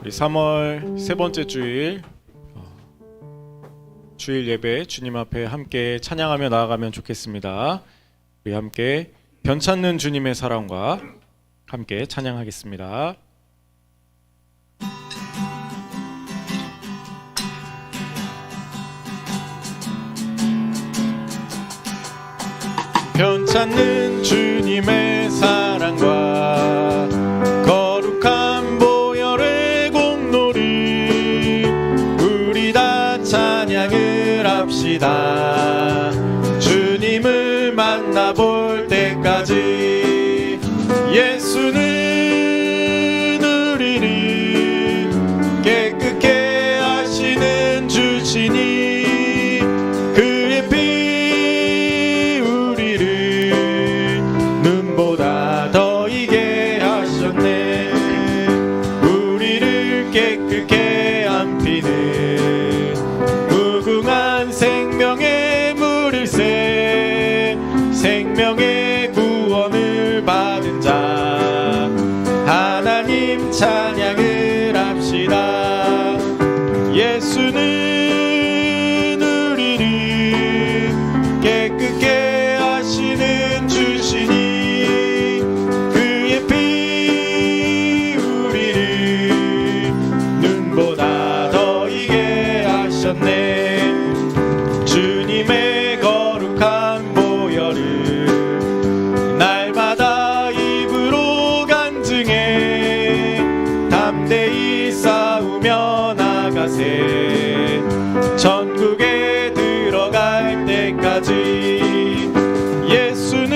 우리 3월 세 번째 주일 주일 예배 주님 앞에 함께 찬양하며 나아가면 좋겠습니다. 우리 함께 변찮는 주님의 사랑과 함께 찬양하겠습니다. 변찮는 주님의 사랑과 거룩한 보혈의 공로를 우리 다 찬양을 합시다. 주님을 만나볼 때까지 예수는 우리를 깨끗게 하시는 주시니 그의 피 우리를 눈보다 더 이게 하셨네. 우리를 깨끗게 한 피는 무궁한 생명의 물일새 생명의 구원을 받은 자 하나님 찬양을 합시다. 예수는 우리를 깨끗게 하시는 주시니 그의 피 우리를 눈보다 더 이게 하셨네. 주님의 거룩한 보혈을 날마다 입으로 간증해 담대히 싸우며 나가세. 천국에 들어갈 때까지 예수는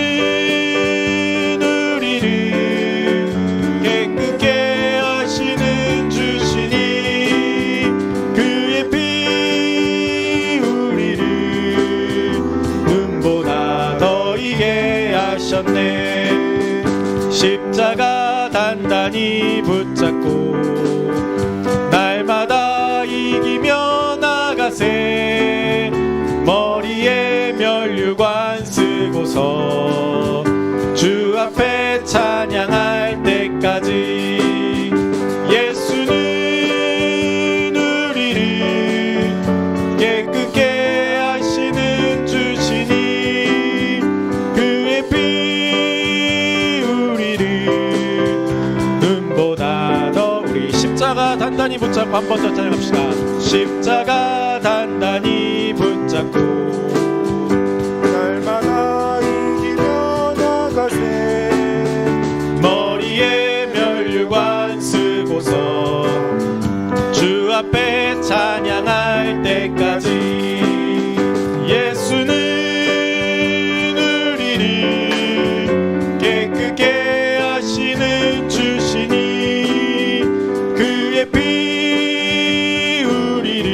우리를 깨끗게 하시는 주시니 그의 피 우리를 눈보다 더 이게 하셨네. 십자가 단단히 붙잡고 날마다 이기며 나가세. 머리에 면류관 쓰고서 주 앞에 찬양할 때까지 예수는 우리를 깨끗게 하시는 주시니 그의 피 우리를 눈보다 더. 우리 십자가 단단히 붙잡고 한 번 더 찬양합시다. 십자가 단단히 붙잡고 날마다 이기며 나가세. 머리에 면류관 쓰고서 주 앞에 찬양할 때까지 예수는 우리를 깨끗게 하시는 주시니 그의 피 우리를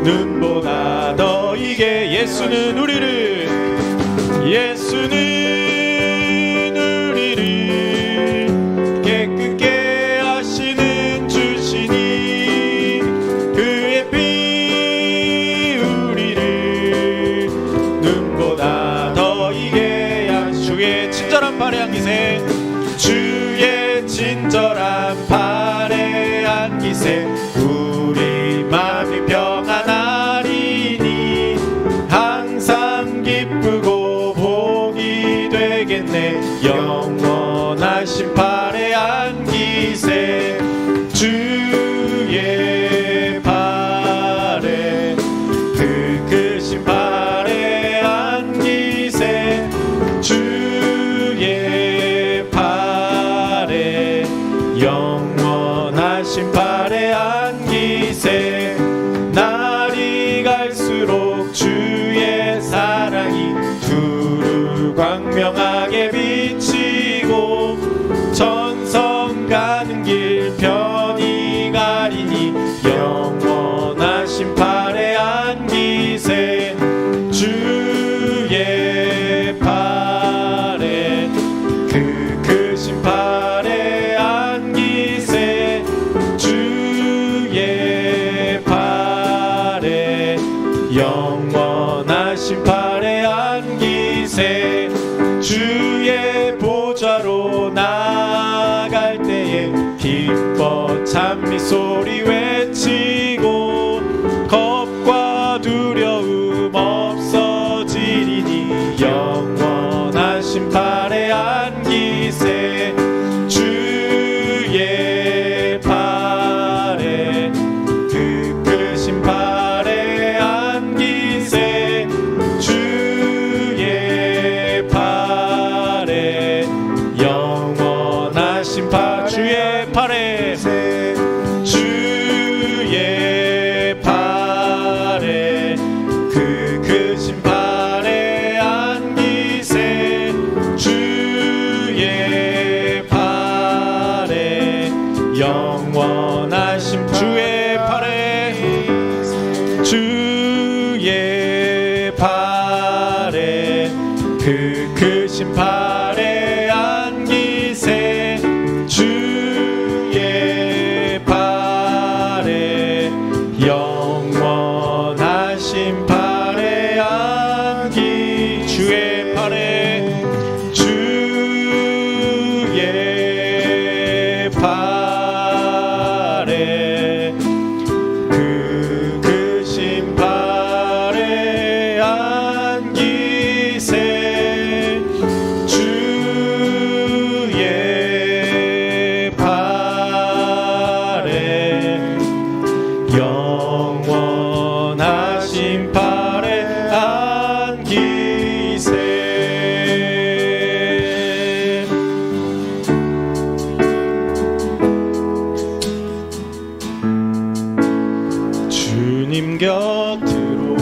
눈보다 더 이게. 예수는 우리를 깨끗게 하시는 주시니 그의 피 우리를 눈보다 더 이게. 주의 친절한 발에 안기세. 주의 친절한 발에 안기세. 우리 마음이 평안하리니 항상 기쁘고 복이 되겠네. 영원하신 발에 안기세. 주의 발에 그 크신 발에 안기세. 주의 발에 영원하신 발에 안기세. 날이 갈수록 주의 사랑이 두루 광명하게 비치고 전성 가는 길 편히 가리니 영원하신 발에 안기세. 주의 발에 그 크신 발에 안기세. 주의 발에 영원하신 발에 안기세. 주의 보좌로 나아갈 때에 기뻐 찬양하세. 그 크신 팔에 안기세 주의 팔에 영원하신 팔에 안기 주의 팔에 주의 팔에 그 크신 팔에 안기세 주의 팔에 영원하신 팔에 안기세 주님 곁으로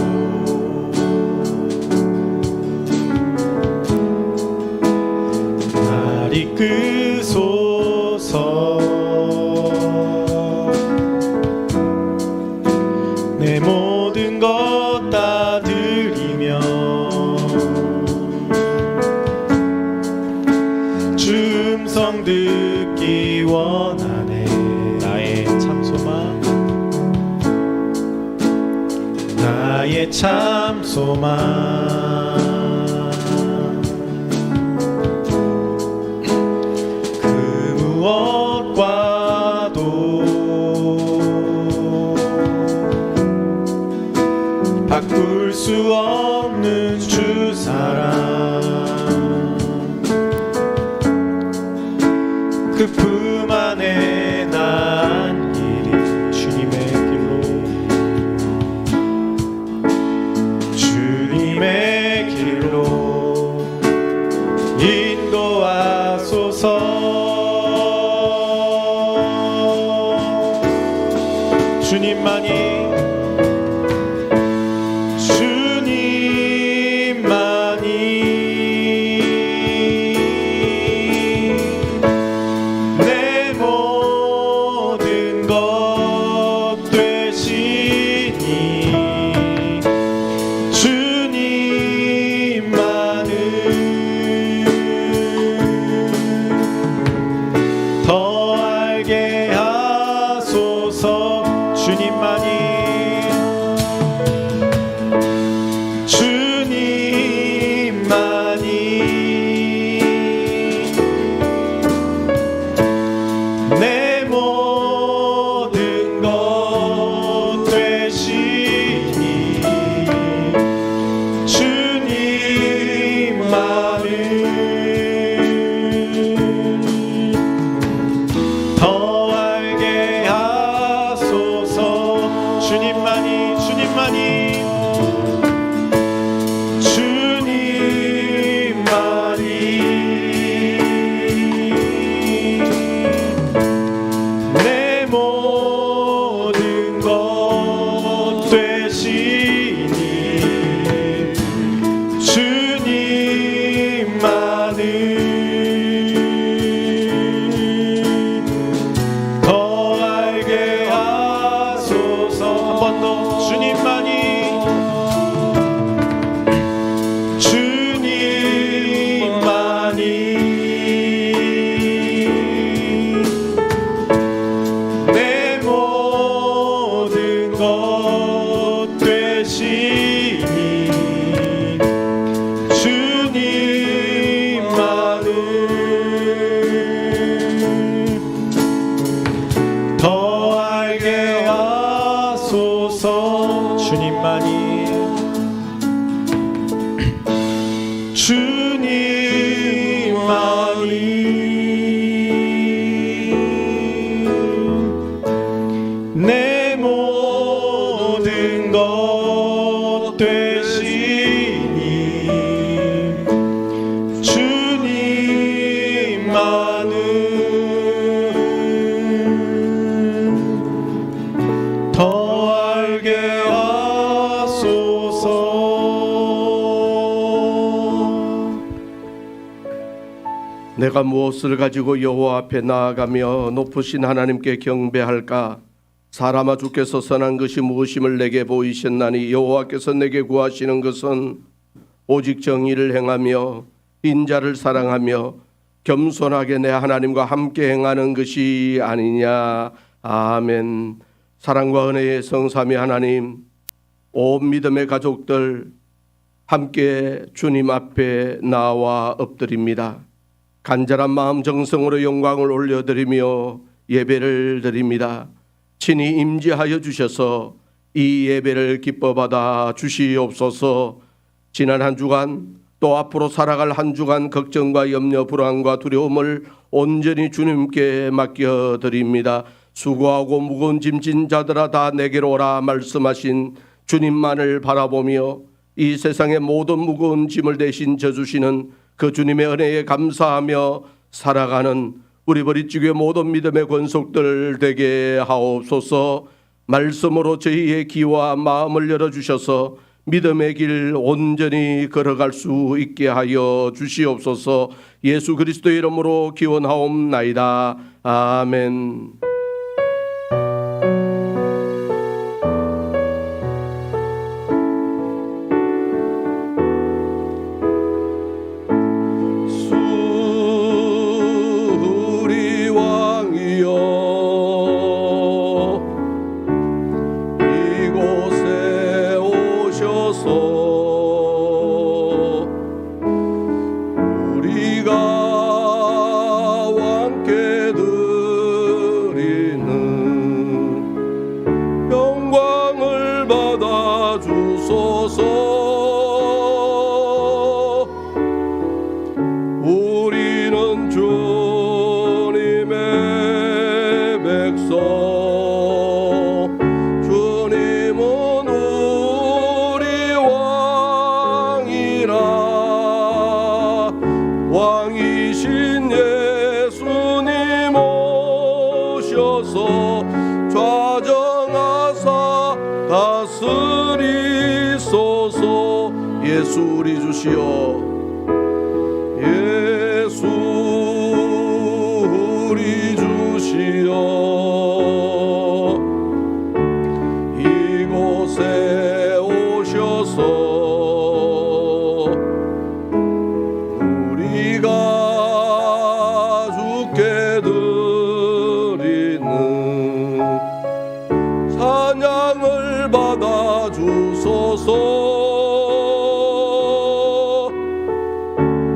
날 이끄소서 내 모든 것 다 드리며 주 음성 듣기 원하네 나의 참 소망 나의 참 소망 그 무엇과도 바꿀 수 없는 주 사랑 그 품 안에 난 길이 주님의 길로 주님의 길로 인도하소서 주님만이 내 모든 것 되시니 주님만을 더 알게 하소서 주님만이 내 모든 것 되시니 주님만을 더 알게 하소서 주님만이 내 모든 것 되시니 주님만을 더 알게 하소서 한 번 더 내 모든 것 되시니 주님만을 더 알게 하소서 주님만이 내 모든 것 되시니 주님만을 더 알게 하소서 내가 무엇을 가지고 여호와 앞에 나아가며 높으신 하나님께 경배할까? 사람아 주께서 선한 것이 무엇임을 내게 보이셨나니 여호와께서 내게 구하시는 것은 오직 정의를 행하며 인자를 사랑하며 겸손하게 내 하나님과 함께 행하는 것이 아니냐. 아멘. 사랑과 은혜의 성삼위 하나님, 온 믿음의 가족들 함께 주님 앞에 나와 엎드립니다. 간절한 마음 정성으로 영광을 올려드리며 예배를 드립니다. 친히 임재하여 주셔서 이 예배를 기뻐 받아 주시옵소서. 지난 한 주간 또 앞으로 살아갈 한 주간 걱정과 염려, 불안과 두려움을 온전히 주님께 맡겨드립니다. 수고하고 무거운 짐진 자들아 다 내게로 오라 말씀하신 주님만을 바라보며 이 세상의 모든 무거운 짐을 대신 져주시는 그 주님의 은혜에 감사하며 살아가는 우리 버리찌개의 모든 믿음의 권속들 되게 하옵소서. 말씀으로 저희의 귀와 마음을 열어주셔서 믿음의 길 온전히 걸어갈 수 있게 하여 주시옵소서. 예수 그리스도의 이름으로 기원하옵나이다. 아멘. 우리는 주님의 백성, 주님은 우리 왕이라. 왕이신 예수님 오셔서 좌정하사 다스리소서. 예수 우리 주시오. 예수 우리 주시오. 이곳에 오셔서 우리가 주께 드리는 찬양을 받아 주소서.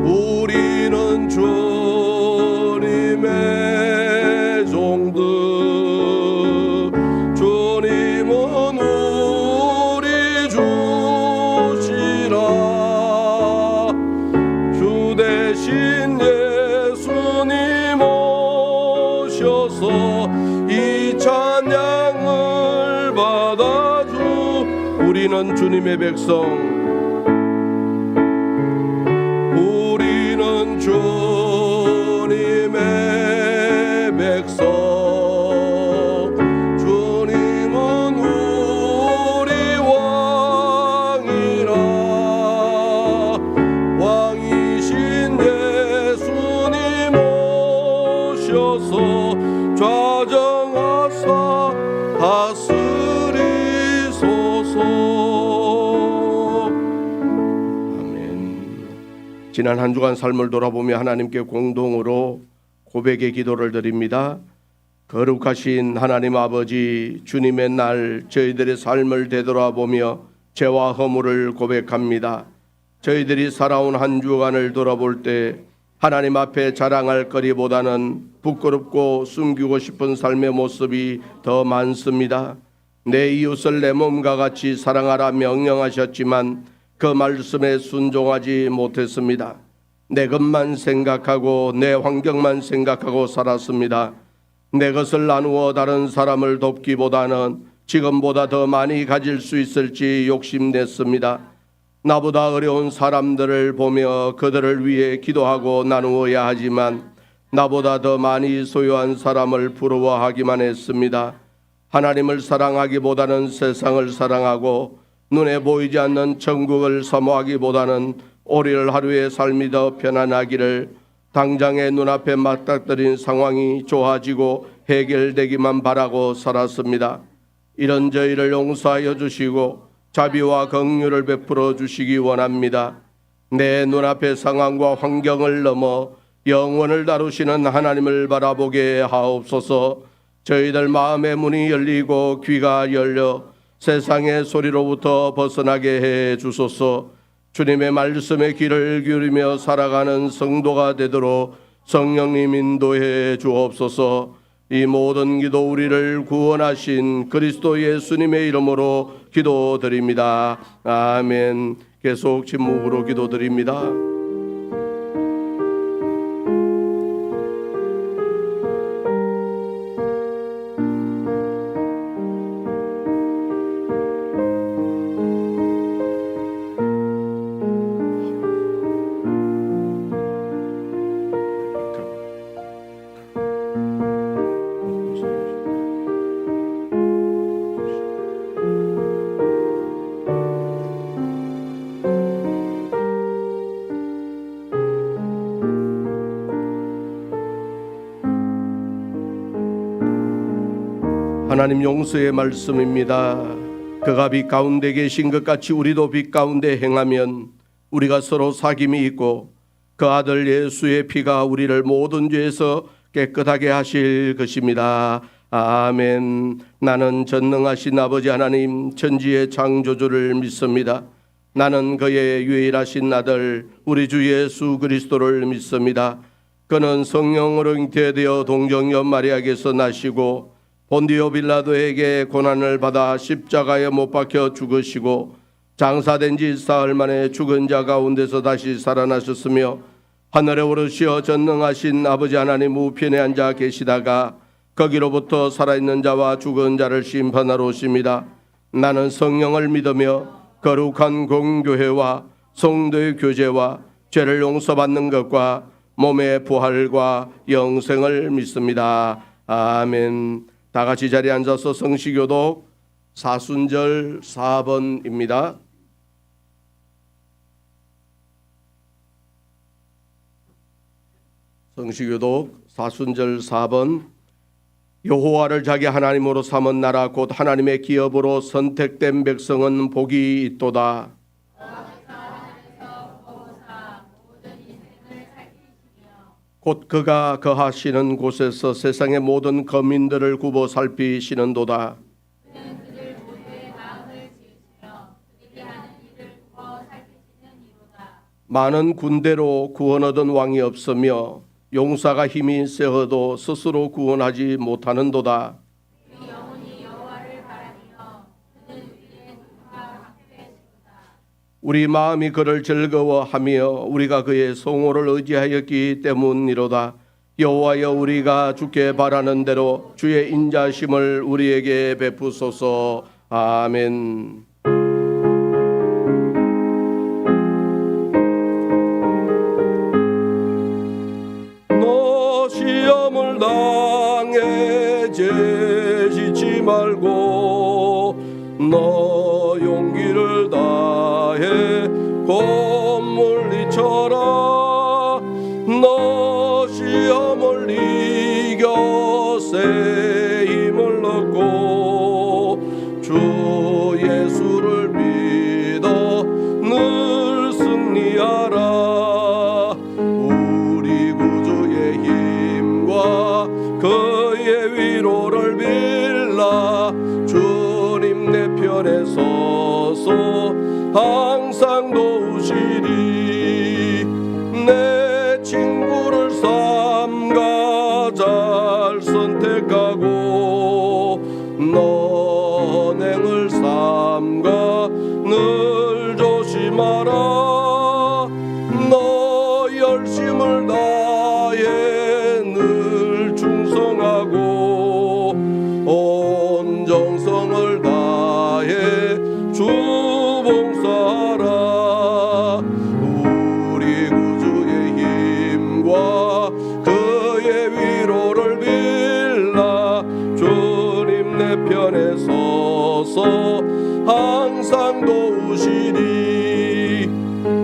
우리는 주님의 종들, 주님은 우리 주시라. 주 대신 예수님 오셔서 이 찬양을 받아주. 우리는 주님의 백성, 우리는 주님의 백성, 주님은 우리 왕이라. 왕이신 예수님 오셔서 좌정하사 다스리소서. 지난 한 주간 삶을 돌아보며 하나님께 공동으로 고백의 기도를 드립니다. 거룩하신 하나님 아버지, 주님의 날 저희들의 삶을 되돌아보며 죄와 허물을 고백합니다. 저희들이 살아온 한 주간을 돌아볼 때 하나님 앞에 자랑할 거리보다는 부끄럽고 숨기고 싶은 삶의 모습이 더 많습니다. 내 이웃을 내 몸과 같이 사랑하라 명령하셨지만 그 말씀에 순종하지 못했습니다. 내 것만 생각하고 내 환경만 생각하고 살았습니다. 내 것을 나누어 다른 사람을 돕기보다는 지금보다 더 많이 가질 수 있을지 욕심냈습니다. 나보다 어려운 사람들을 보며 그들을 위해 기도하고 나누어야 하지만 나보다 더 많이 소유한 사람을 부러워하기만 했습니다. 하나님을 사랑하기보다는 세상을 사랑하고 눈에 보이지 않는 천국을 사모하기보다는 오늘 하루의 삶이 더 편안하기를, 당장의 눈앞에 맞닥뜨린 상황이 좋아지고 해결되기만 바라고 살았습니다. 이런 저희를 용서하여 주시고 자비와 긍휼을 베풀어 주시기 원합니다. 내 눈앞의 상황과 환경을 넘어 영원을 다루시는 하나님을 바라보게 하옵소서. 저희들 마음의 문이 열리고 귀가 열려 세상의 소리로부터 벗어나게 해 주소서. 주님의 말씀에 귀를 기울이며 살아가는 성도가 되도록 성령님 인도해 주옵소서. 이 모든 기도 우리를 구원하신 그리스도 예수님의 이름으로 기도드립니다. 아멘. 계속 침묵으로 기도드립니다. 하나님 용서의 말씀입니다. 그가 빛 가운데 계신 것 같이 우리도 빛 가운데 행하면 우리가 서로 사귐이 있고 그 아들 예수의 피가 우리를 모든 죄에서 깨끗하게 하실 것입니다. 아멘. 나는 전능하신 아버지 하나님 천지의 창조주를 믿습니다. 나는 그의 유일하신 아들 우리 주 예수 그리스도를 믿습니다. 그는 성령으로 잉태되어 동정녀 마리아에게서 나시고 본디오 빌라도에게 고난을 받아 십자가에 못 박혀 죽으시고 장사된 지 사흘 만에 죽은 자 가운데서 다시 살아나셨으며 하늘에 오르시어 전능하신 아버지 하나님 우편에 앉아 계시다가 거기로부터 살아있는 자와 죽은 자를 심판하러 오십니다. 나는 성령을 믿으며 거룩한 공교회와 성도의 교제와 죄를 용서받는 것과 몸의 부활과 영생을 믿습니다. 아멘. 다 같이 자리에 앉아서 성시교독 사순절 4번입니다. 성시교독 사순절 4번. 여호와를 자기 하나님으로 삼은 나라 곧 하나님의 기업으로 선택된 백성은 복이 있도다. 곧 그가 거하시는 곳에서 세상의 모든 거민들을 굽어 살피시는도다. 많은 군대로 구원 얻은 왕이 없으며 용사가 힘이 세어도 스스로 구원하지 못하는도다. 우리 마음이 그를 즐거워하며 우리가 그의 성호를 의지하였기 때문이로다. 여호와여 우리가 주께 바라는 대로 주의 인자심을 우리에게 베푸소서. 아멘. 너 시험을 당해 죄짓지 말고 너 용기를 다해 곧 물리쳐라. 너 시험을 이겨 새 힘을 얻고 주 예수를 믿어 늘 승리하라. 우리 구주의 힘과 그의 위로를 빌라. 주님 내 편에 서서 항상 도우시리. 내 친구를 삼가 잘 선택하고 너행을 삼가 늘 조심하라. 너 열심을 다해 늘 충성하고 온 정성을 다해 주 봉사하라. 우리 구주의 힘과 그의 위로를 빌라. 주님 내 편에 서서 항상 도우시리.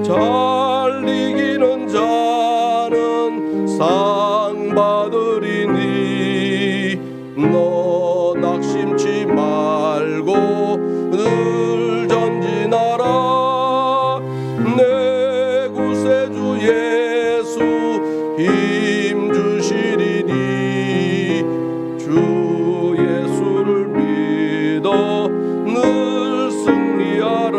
잘 이기는 자는 상 받으리니 너 낙심치 말고 늘 전진하라. 내 예수 힘 주시리니 주 예수를 믿어 늘 승리하라.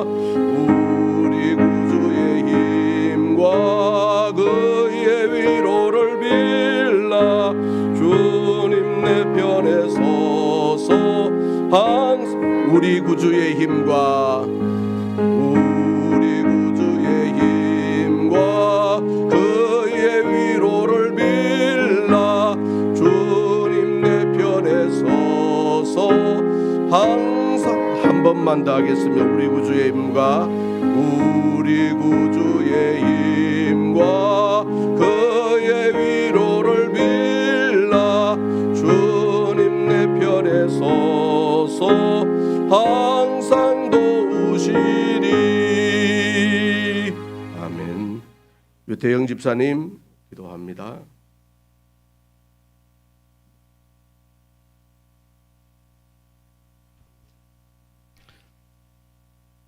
우리 구주의 힘과 그의 위로를 빌라. 주님 내 편에 서서 항상 우리 구주의 힘과 우리 구주의 힘과 그의 위로를 빌라. 주님 내 편에 서서 항상 한 번만 더 하겠습니다. 우리 구주의 힘과 우리 구주의 힘과 그의 위로를 빌라. 주님 내 편에 서서 항상 도우시리. 아멘. 유태영 집사님 기도합니다.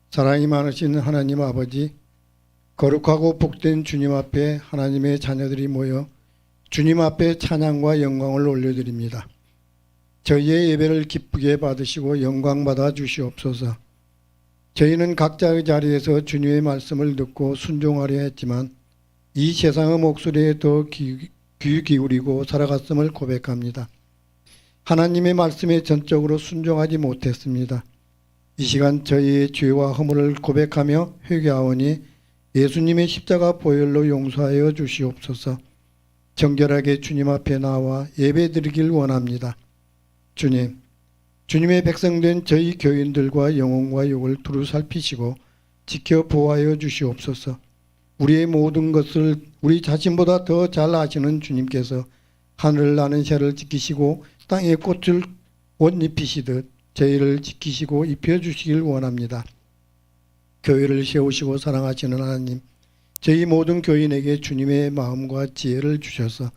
사랑이 많으신 하나님 아버지, 거룩하고 복된 주님 앞에 하나님의 자녀들이 모여 주님 앞에 찬양과 영광을 올려드립니다. 저희의 예배를 기쁘게 받으시고 영광 받아 주시옵소서. 저희는 각자의 자리에서 주님의 말씀을 듣고 순종하려 했지만 이 세상의 목소리에 더 귀 기울이고 살아갔음을 고백합니다. 하나님의 말씀에 전적으로 순종하지 못했습니다. 이 시간 저희의 죄와 허물을 고백하며 회개하오니 예수님의 십자가 보혈로 용서하여 주시옵소서. 정결하게 주님 앞에 나와 예배드리길 원합니다. 주님, 주님의 백성된 저희 교인들과 영혼과 육을 두루 살피시고 지켜 보호하여 주시옵소서. 우리의 모든 것을 우리 자신보다 더 잘 아시는 주님께서 하늘을 나는 새를 지키시고 땅의 꽃을 옷 입히시듯 저희를 지키시고 입혀주시길 원합니다. 교회를 세우시고 사랑하시는 하나님, 저희 모든 교인에게 주님의 마음과 지혜를 주셔서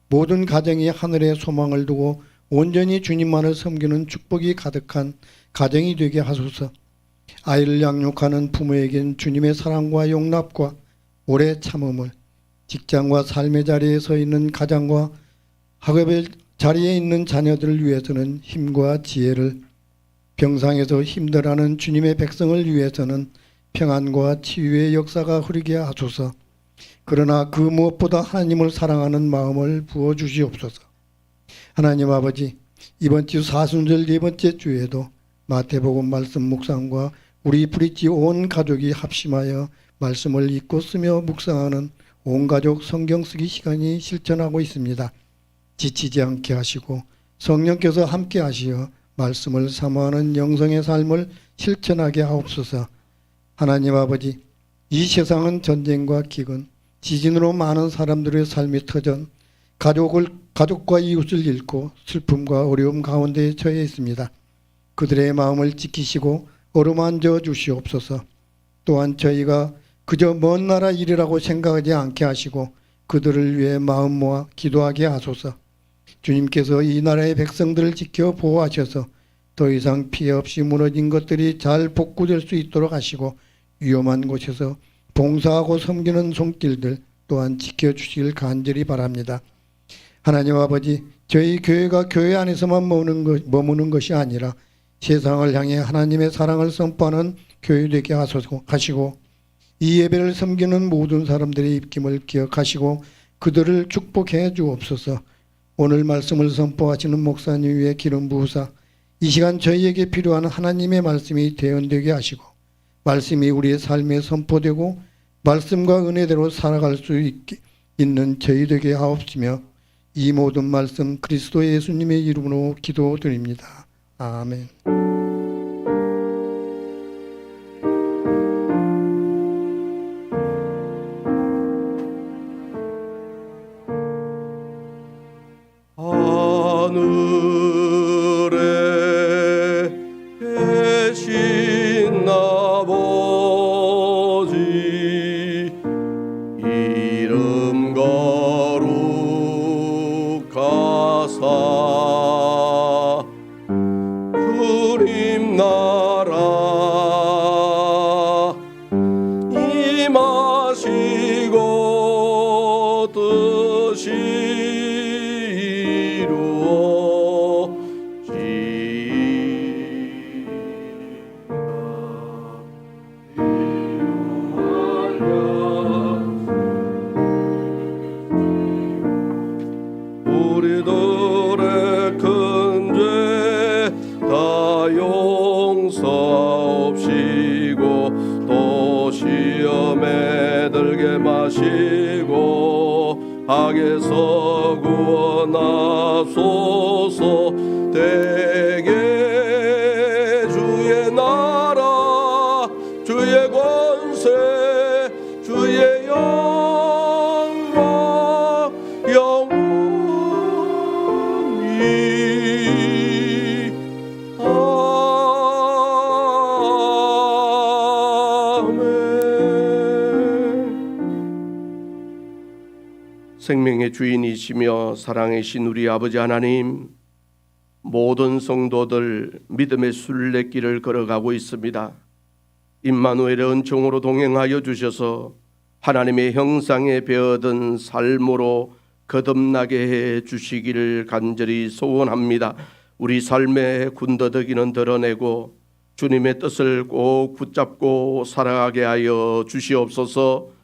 모든 가정이 하늘의 소망을 두고 온전히 주님만을 섬기는 축복이 가득한 가정이 되게 하소서. 아이를 양육하는 부모에겐 주님의 사랑과 용납과 오래 참음을, 직장과 삶의 자리에 서 있는 가장과 학업의 자리에 있는 자녀들을 위해서는 힘과 지혜를, 병상에서 힘들어하는 주님의 백성을 위해서는 평안과 치유의 역사가 흐르게 하소서. 그러나 그 무엇보다 하나님을 사랑하는 마음을 부어주시옵소서. 하나님 아버지, 이번 주 사순절 네 번째 주에도 마태복음 말씀 묵상과 우리 브릿지 온 가족이 합심하여 말씀을 읽고 쓰며 묵상하는 온 가족 성경 쓰기 시간이 실천하고 있습니다. 지치지 않게 하시고 성령께서 함께 하시어 말씀을 사모하는 영성의 삶을 실천하게 하옵소서. 하나님 아버지, 이 세상은 전쟁과 기근, 지진으로 많은 사람들의 삶이 터전, 가족과 이웃을 잃고 슬픔과 어려움 가운데 처해 있습니다. 그들의 마음을 지키시고 어루만져 주시옵소서. 또한 저희가 그저 먼 나라 일이라고 생각하지 않게 하시고 그들을 위해 마음 모아 기도하게 하소서. 주님께서 이 나라의 백성들을 지켜 보호하셔서 더 이상 피해 없이 무너진 것들이 잘 복구될 수 있도록 하시고 위험한 곳에서 봉사하고 섬기는 손길들 또한 지켜주시길 간절히 바랍니다. 하나님 아버지, 저희 교회가 교회 안에서만 머무는 것이 아니라 세상을 향해 하나님의 사랑을 선포하는 교회 되게 하시고 이 예배를 섬기는 모든 사람들의 입김을 기억하시고 그들을 축복해 주옵소서. 오늘 말씀을 선포하시는 목사님 위에 기름 부으사 이 시간 저희에게 필요한 하나님의 말씀이 대언되게 하시고 말씀이 우리의 삶에 선포되고 말씀과 은혜대로 살아갈 수 있는 저희 되게 하옵시며 이 모든 말씀 그리스도 예수님의 이름으로 기도드립니다. 아멘. 하늘에 계신 아버지 이름 거룩하사 하시고 뜻이 우리들의 큰 죄 다 용서옵시고 또 시험에 들게 마시고 악에서 구원하소서. 대개 주의 나라 주의 권세 주의 영광 영원히 아멘. 생명의 주인이시며 사랑이신 우리 아버지 하나님, 모든 성도들 믿음의 순례길을 걸어가고 있습니다. 임마누엘의 은총으로 동행하여 주셔서 하나님의 형상에 배어든 삶으로 거듭나게 해 주시기를 간절히 소원합니다. 우리 삶의 군더더기는 드러내고 주님의 뜻을 꼭 붙잡고 살아가게 하여 주시옵소서.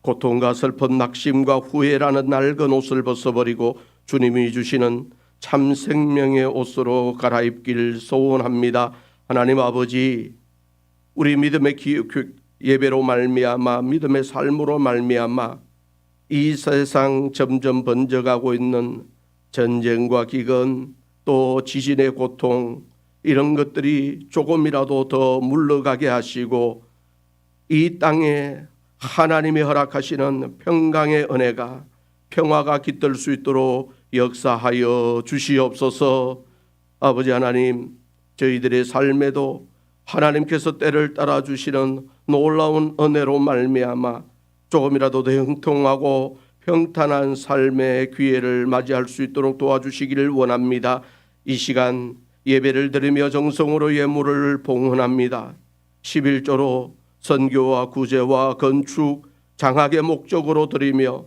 고통과 슬픔, 낙심과 후회라는 낡은 옷을 벗어버리고 주님이 주시는 참 생명의 옷으로 갈아입길 소원합니다. 하나님 아버지, 우리 믿음의 예배로 말미암아 믿음의 삶으로 말미암아 이 세상 점점 번져가고 있는 전쟁과 기근, 또 지진의 고통, 이런 것들이 조금이라도 더 물러가게 하시고 이 땅에 하나님이 허락하시는 평강의 은혜가, 평화가 깃들 수 있도록 역사하여 주시옵소서. 아버지 하나님, 저희들의 삶에도 하나님께서 때를 따라 주시는 놀라운 은혜로 말미암아 조금이라도 더 형통하고 평탄한 삶의 기회를 맞이할 수 있도록 도와주시기를 원합니다. 이 시간 예배를 드리며 정성으로 예물을 봉헌합니다. 11조로 선교와 구제와 건축, 장학의 목적으로 드리며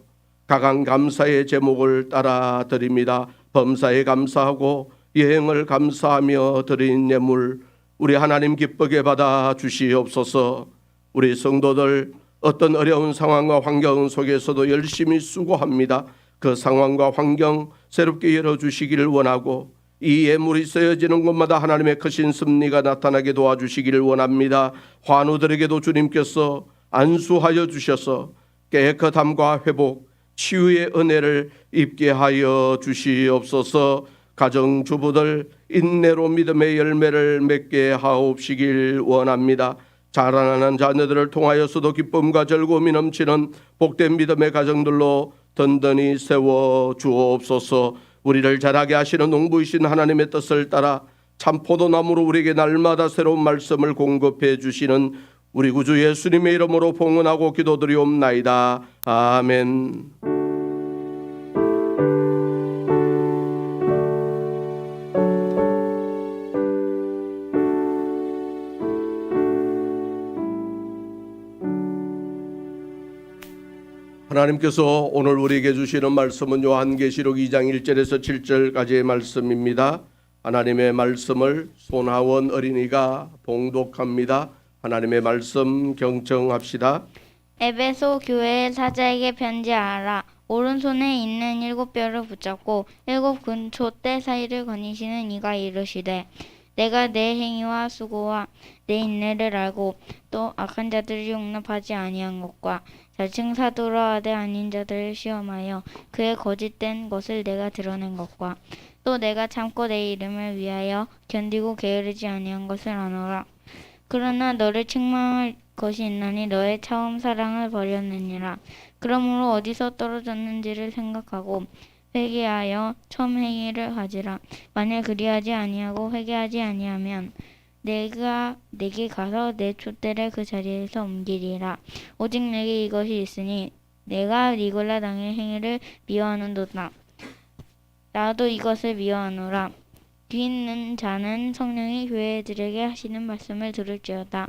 가강 감사의 제목을 따라 드립니다. 범사에 감사하고 여행을 감사하며 드린 예물 우리 하나님 기쁘게 받아 주시옵소서. 우리 성도들 어떤 어려운 상황과 환경 속에서도 열심히 수고합니다. 그 상황과 환경 새롭게 열어주시기를 원하고 이 예물이 쓰여지는 곳마다 하나님의 크신 섭리가 나타나게 도와주시기를 원합니다. 환우들에게도 주님께서 안수하여 주셔서 깨끗함과 회복, 치유의 은혜를 입게 하여 주시옵소서. 가정주부들 인내로 믿음의 열매를 맺게 하옵시길 원합니다. 자라나는 자녀들을 통하여서도 기쁨과 즐거움이 넘치는 복된 믿음의 가정들로 든든히 세워 주옵소서. 우리를 자라게 하시는 농부이신 하나님의 뜻을 따라 참 포도나무로 우리에게 날마다 새로운 말씀을 공급해 주시는 우리 구주 예수님의 이름으로 봉헌하고 기도드리옵나이다. 아멘. 하나님께서 오늘 우리에게 주시는 말씀은 요한계시록 2장 1절에서 7절까지의 말씀입니다. 하나님의 말씀을 손하원 어린이가 봉독합니다. 하나님의 말씀 경청합시다. 에베소 교회의 사자에게 편지하라. 오른손에 있는 7뼈를 붙잡고 7 근초대 사이를 거니시는 이가 이르시되 내가 내 행위와 수고와 내 인내를 알고 또 악한 자들을 용납하지 아니한 것과 자칭 사도로 하되 아닌 자들을 시험하여 그의 거짓된 것을 내가 드러낸 것과 또 내가 참고 내 이름을 위하여 견디고 게으르지 아니한 것을 아노라. 그러나 너를 책망할 것이 있나니 너의 처음 사랑을 버렸느니라. 그러므로 어디서 떨어졌는지를 생각하고 회개하여 처음 행위를 하지라. 만일 그리하지 아니하고 회개하지 아니하면 내가 내게 가서 내 촛대를 그 자리에서 옮기리라. 오직 내게 이것이 있으니 내가 니골라 당의 행위를 미워하는도다. 나도 이것을 미워하노라. 귀 있는 자는 성령이 교회들에게 하시는 말씀을 들을지어다.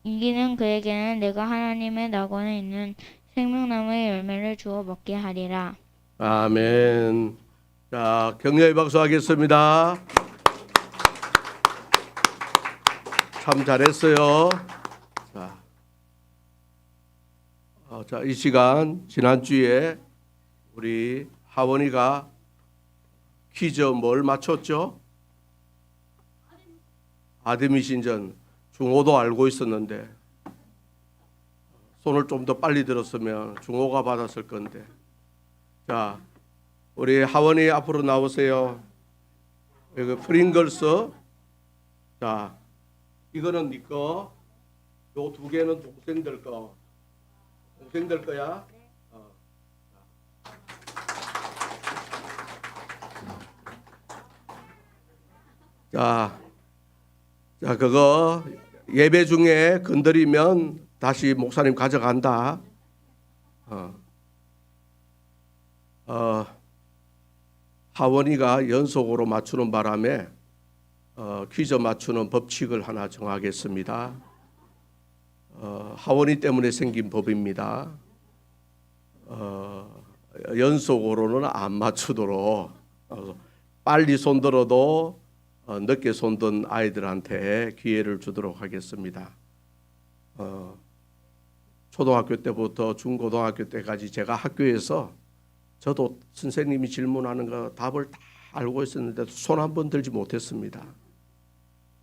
이기는 그에게는 내가 하나님의 낙원에 있는 생명나무의 열매를 주어 먹게 하리라. 아멘. 자, 격려의 박수 하겠습니다. 참 잘했어요. 자, 이 시간 지난주에 우리 하원이가 퀴즈 뭘 맞췄죠? 아드미 신전. 중호도 알고 있었는데 손을 좀 더 빨리 들었으면 중호가 받았을 건데. 자, 우리 하원이 앞으로 나오세요. 여기 프링글스. 자, 이거는 네 거. 요 두 개는 동생들 거. 동생들 거야. 자, 그거 예배 중에 건드리면 다시 목사님 가져간다. 하원이가 연속으로 맞추는 바람에 퀴즈 맞추는 법칙을 하나 정하겠습니다. 하원이 때문에 생긴 법입니다. 연속으로는 안 맞추도록 빨리 손들어도 늦게 손든 아이들한테 기회를 주도록 하겠습니다. 초등학교 때부터 중고등학교 때까지 제가 학교에서 저도 선생님이 질문하는 거 답을 다 알고 있었는데 손 한 번 들지 못했습니다.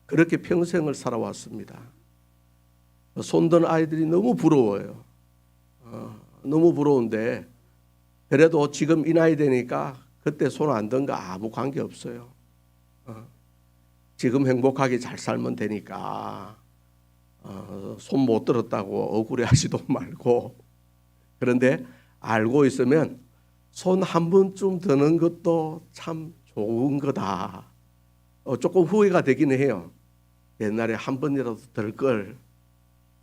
그렇게 평생을 살아왔습니다. 손든 아이들이 너무 부러워요. 너무 부러운데 그래도 지금 이 나이 되니까 그때 손 안 든 거 아무 관계 없어요. 지금 행복하게 잘 살면 되니까 손 못 들었다고 억울해하지도 말고. 그런데 알고 있으면 손 한 번쯤 드는 것도 참 좋은 거다. 조금 후회가 되긴 해요. 옛날에 한 번이라도 들 걸.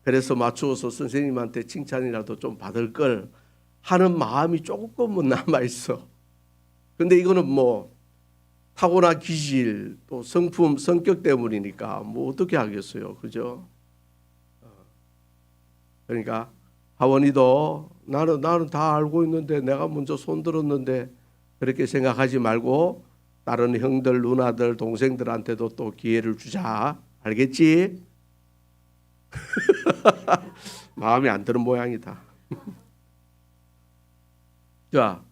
그래서 맞추어서 선생님한테 칭찬이라도 좀 받을 걸 하는 마음이 조금은 남아 있어. 근데 이거는 뭐 타고난 기질 또 성품 성격 때문이니까 뭐 어떻게 하겠어요, 그죠? 그러니까 하원이도 나는 다 알고 있는데 내가 먼저 손 들었는데 그렇게 생각하지 말고 다른 형들, 누나들, 동생들한테도 또 기회를 주자. 알겠지? 마음에 안 드는 모양이다. 자,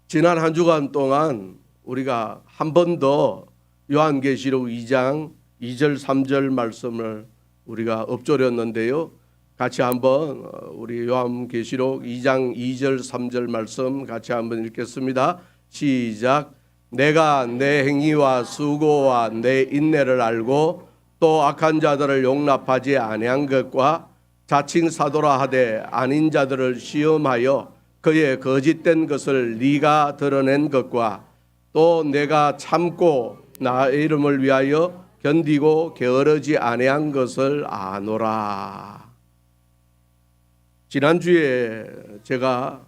지난 한 주간 동안 우리가 한 번 더 요한계시록 2장 2절 3절 말씀을 우리가 엎조렸는데요. 같이 한번 우리 요한계시록 2장 2절 3절 말씀 같이 한번 읽겠습니다. 시작. 내가 내 행위와 수고와 내 인내를 알고 또 악한 자들을 용납하지 아니한 것과 자칭 사도라 하되 아닌 자들을 시험하여 그의 거짓된 것을 네가 드러낸 것과 또 내가 참고 나의 이름을 위하여 견디고 게으르지 아니한 것을 아노라. 지난주에 제가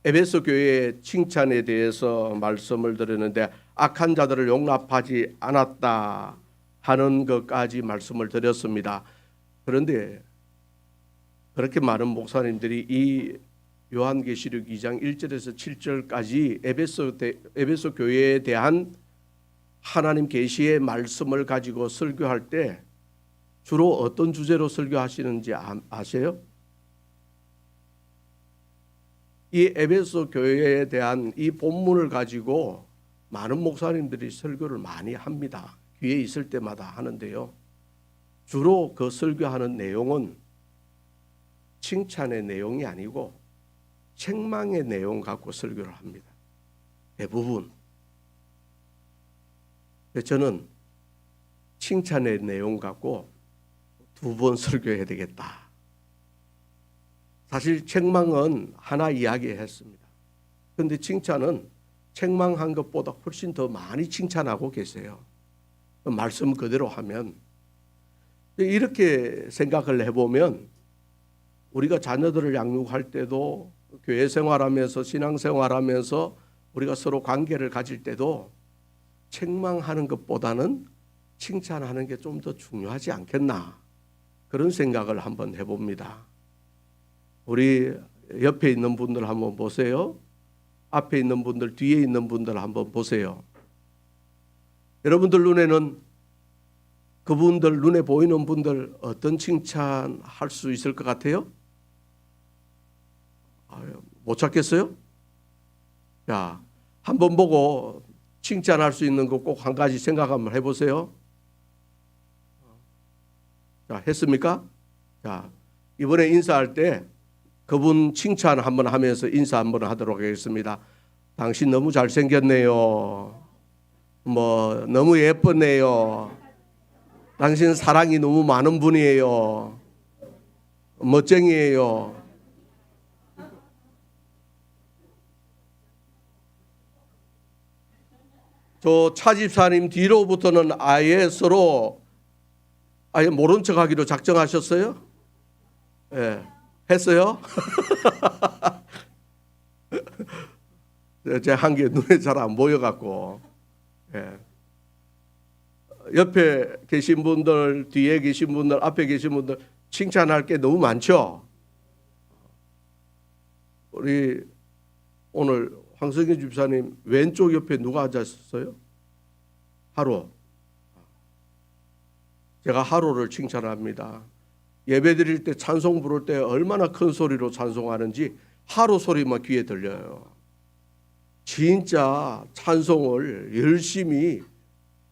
에베소 교회의 칭찬에 대해서 말씀을 드렸는데 악한 자들을 용납하지 않았다 하는 것까지 말씀을 드렸습니다. 그런데 그렇게 많은 목사님들이 이 요한계시록 2장 1절에서 7절까지 에베소 교회에 대한 하나님 계시의 말씀을 가지고 설교할 때 주로 어떤 주제로 설교하시는지 아세요? 이 에베소 교회에 대한 이 본문을 가지고 많은 목사님들이 설교를 많이 합니다. 기회 있을 때마다 하는데요. 주로 그 설교하는 내용은 칭찬의 내용이 아니고 책망의 내용 갖고 설교를 합니다. 대부분. 저는 칭찬의 내용 갖고 2번 설교해야 되겠다. 사실 책망은 하나 이야기했습니다. 그런데 칭찬은 책망한 것보다 훨씬 더 많이 칭찬하고 계세요. 말씀 그대로 하면. 이렇게 생각을 해보면 우리가 자녀들을 양육할 때도 교회 생활하면서 신앙생활하면서 우리가 서로 관계를 가질 때도 책망하는 것보다는 칭찬하는 게 좀 더 중요하지 않겠나 그런 생각을 한번 해봅니다. 우리 옆에 있는 분들 한번 보세요. 앞에 있는 분들, 뒤에 있는 분들 한번 보세요. 여러분들 눈에는 그분들 눈에 보이는 분들 어떤 칭찬할 수 있을 것 같아요? 못 찾겠어요? 자, 한번 보고 칭찬할 수 있는 거 꼭 한 가지 생각 한번 해보세요. 자, 했습니까? 자, 이번에 인사할 때 그분 칭찬 한번 하면서 인사 한번 하도록 하겠습니다. 당신 너무 잘생겼네요. 뭐 너무 예쁘네요. 당신 사랑이 너무 많은 분이에요. 멋쟁이에요. 저 차집사님 뒤로부터는 아예 서로 아예 모른 척하기로 작정하셨어요? 예, 했어요? 제 한 개 눈에 잘 안 보여갖고. 예. 옆에 계신 분들, 뒤에 계신 분들, 앞에 계신 분들 칭찬할 게 너무 많죠? 우리 오늘 황성희 집사님 왼쪽 옆에 누가 앉았어요? 하루. 제가 하루를 칭찬합니다. 예배 드릴 때 찬송 부를 때 얼마나 큰 소리로 찬송하는지 하루 소리만 귀에 들려요. 진짜 찬송을 열심히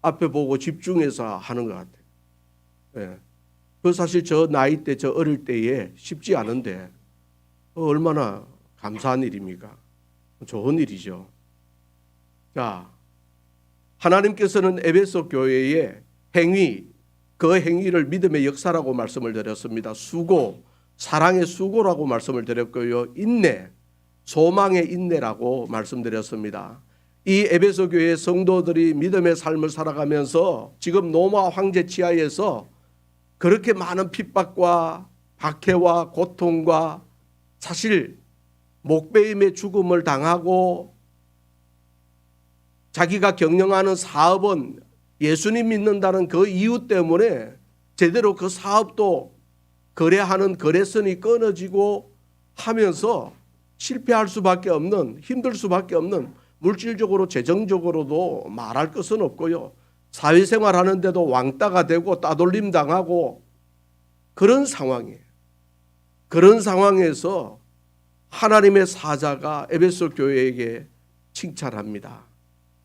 앞에 보고 집중해서 하는 것 같아요. 예. 그 사실 저 나이 때, 저 어릴 때에 쉽지 않은데 얼마나 감사한 일입니까? 좋은 일이죠. 자, 하나님께서는 에베소 교회의 행위, 그 행위를 믿음의 역사라고 말씀을 드렸습니다. 수고, 사랑의 수고라고 말씀을 드렸고요. 인내, 소망의 인내라고 말씀드렸습니다. 이 에베소 교회의 성도들이 믿음의 삶을 살아가면서 지금 로마 황제 치하에서 그렇게 많은 핍박과 박해와 고통과 사실 목베임의 죽음을 당하고 자기가 경영하는 사업은 예수님 믿는다는 그 이유 때문에 제대로 그 사업도 거래하는 거래선이 끊어지고 하면서 실패할 수밖에 없는, 힘들 수밖에 없는, 물질적으로 재정적으로도 말할 것은 없고요. 사회생활 하는데도 왕따가 되고 따돌림 당하고 그런 상황이에요. 그런 상황에서 하나님의 사자가 에베소 교회에게 칭찬합니다.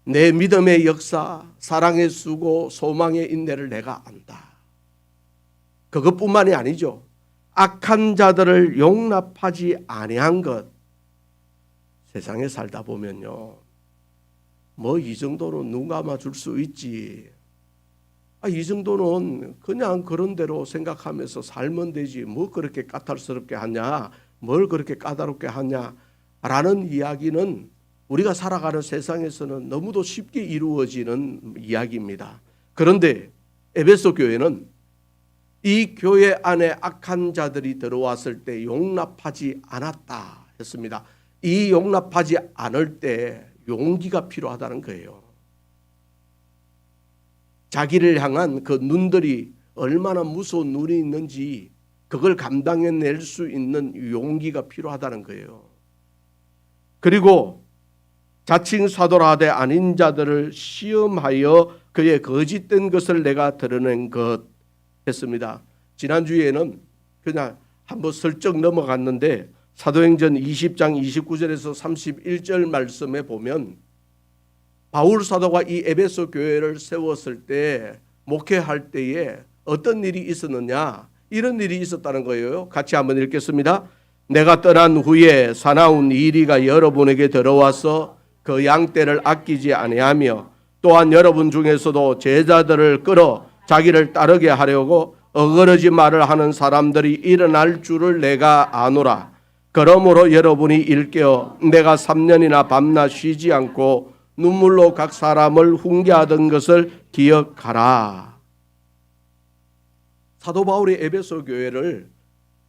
내 믿음의 역사, 사랑의 수고, 소망의 인내를 내가 안다. 그것뿐만이 아니죠. 악한 자들을 용납하지 아니한 것. 세상에 살다 보면요, 뭐 이 정도는 눈 감아줄 수 있지. 이 정도는 그냥 그런 대로 생각하면서 살면 되지. 뭐 그렇게 까탈스럽게 하냐, 뭘 그렇게 까다롭게 하냐 라는 이야기는 우리가 살아가는 세상에서는 너무도 쉽게 이루어지는 이야기입니다. 그런데 에베소 교회는 이 교회 안에 악한 자들이 들어왔을 때 용납하지 않았다 했습니다. 이 용납하지 않을 때 용기가 필요하다는 거예요. 자기를 향한 그 눈들이 얼마나 무서운 눈이 있는지 그걸 감당해낼 수 있는 용기가 필요하다는 거예요. 그리고 자칭 사도라 하되 아닌 자들을 시험하여 그의 거짓된 것을 내가 드러낸 것 했습니다. 지난주에는 그냥 한번 슬쩍 넘어갔는데 사도행전 20장 29절에서 31절 말씀에 보면 바울 사도가 이 에베소 교회를 세웠을 때 목회할 때에 어떤 일이 있었느냐, 이런 일이 있었다는 거예요. 같이 한번 읽겠습니다. 내가 떠난 후에 사나운 이리가 여러분에게 들어와서 그 양떼를 아끼지 아니하며 또한 여러분 중에서도 제자들을 끌어 자기를 따르게 하려고 어그러지 말을 하는 사람들이 일어날 줄을 내가 아노라. 그러므로 여러분이 일깨어 내가 3년이나 밤낮 쉬지 않고 눈물로 각 사람을 훈계하던 것을 기억하라. 사도 바울이 에베소 교회를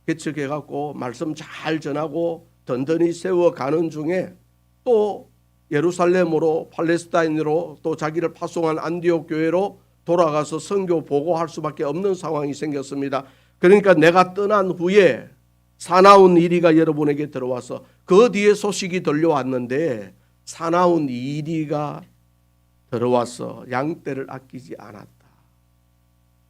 개척해갖고 말씀 잘 전하고 든든히 세워가는 중에 또 예루살렘으로 팔레스타인으로 또 자기를 파송한 안디옥 교회로 돌아가서 선교 보고할 수밖에 없는 상황이 생겼습니다. 그러니까 내가 떠난 후에 사나운 이리가 여러분에게 들어와서 그 뒤에 소식이 들려왔는데 사나운 이리가 들어와서 양떼를 아끼지 않았다.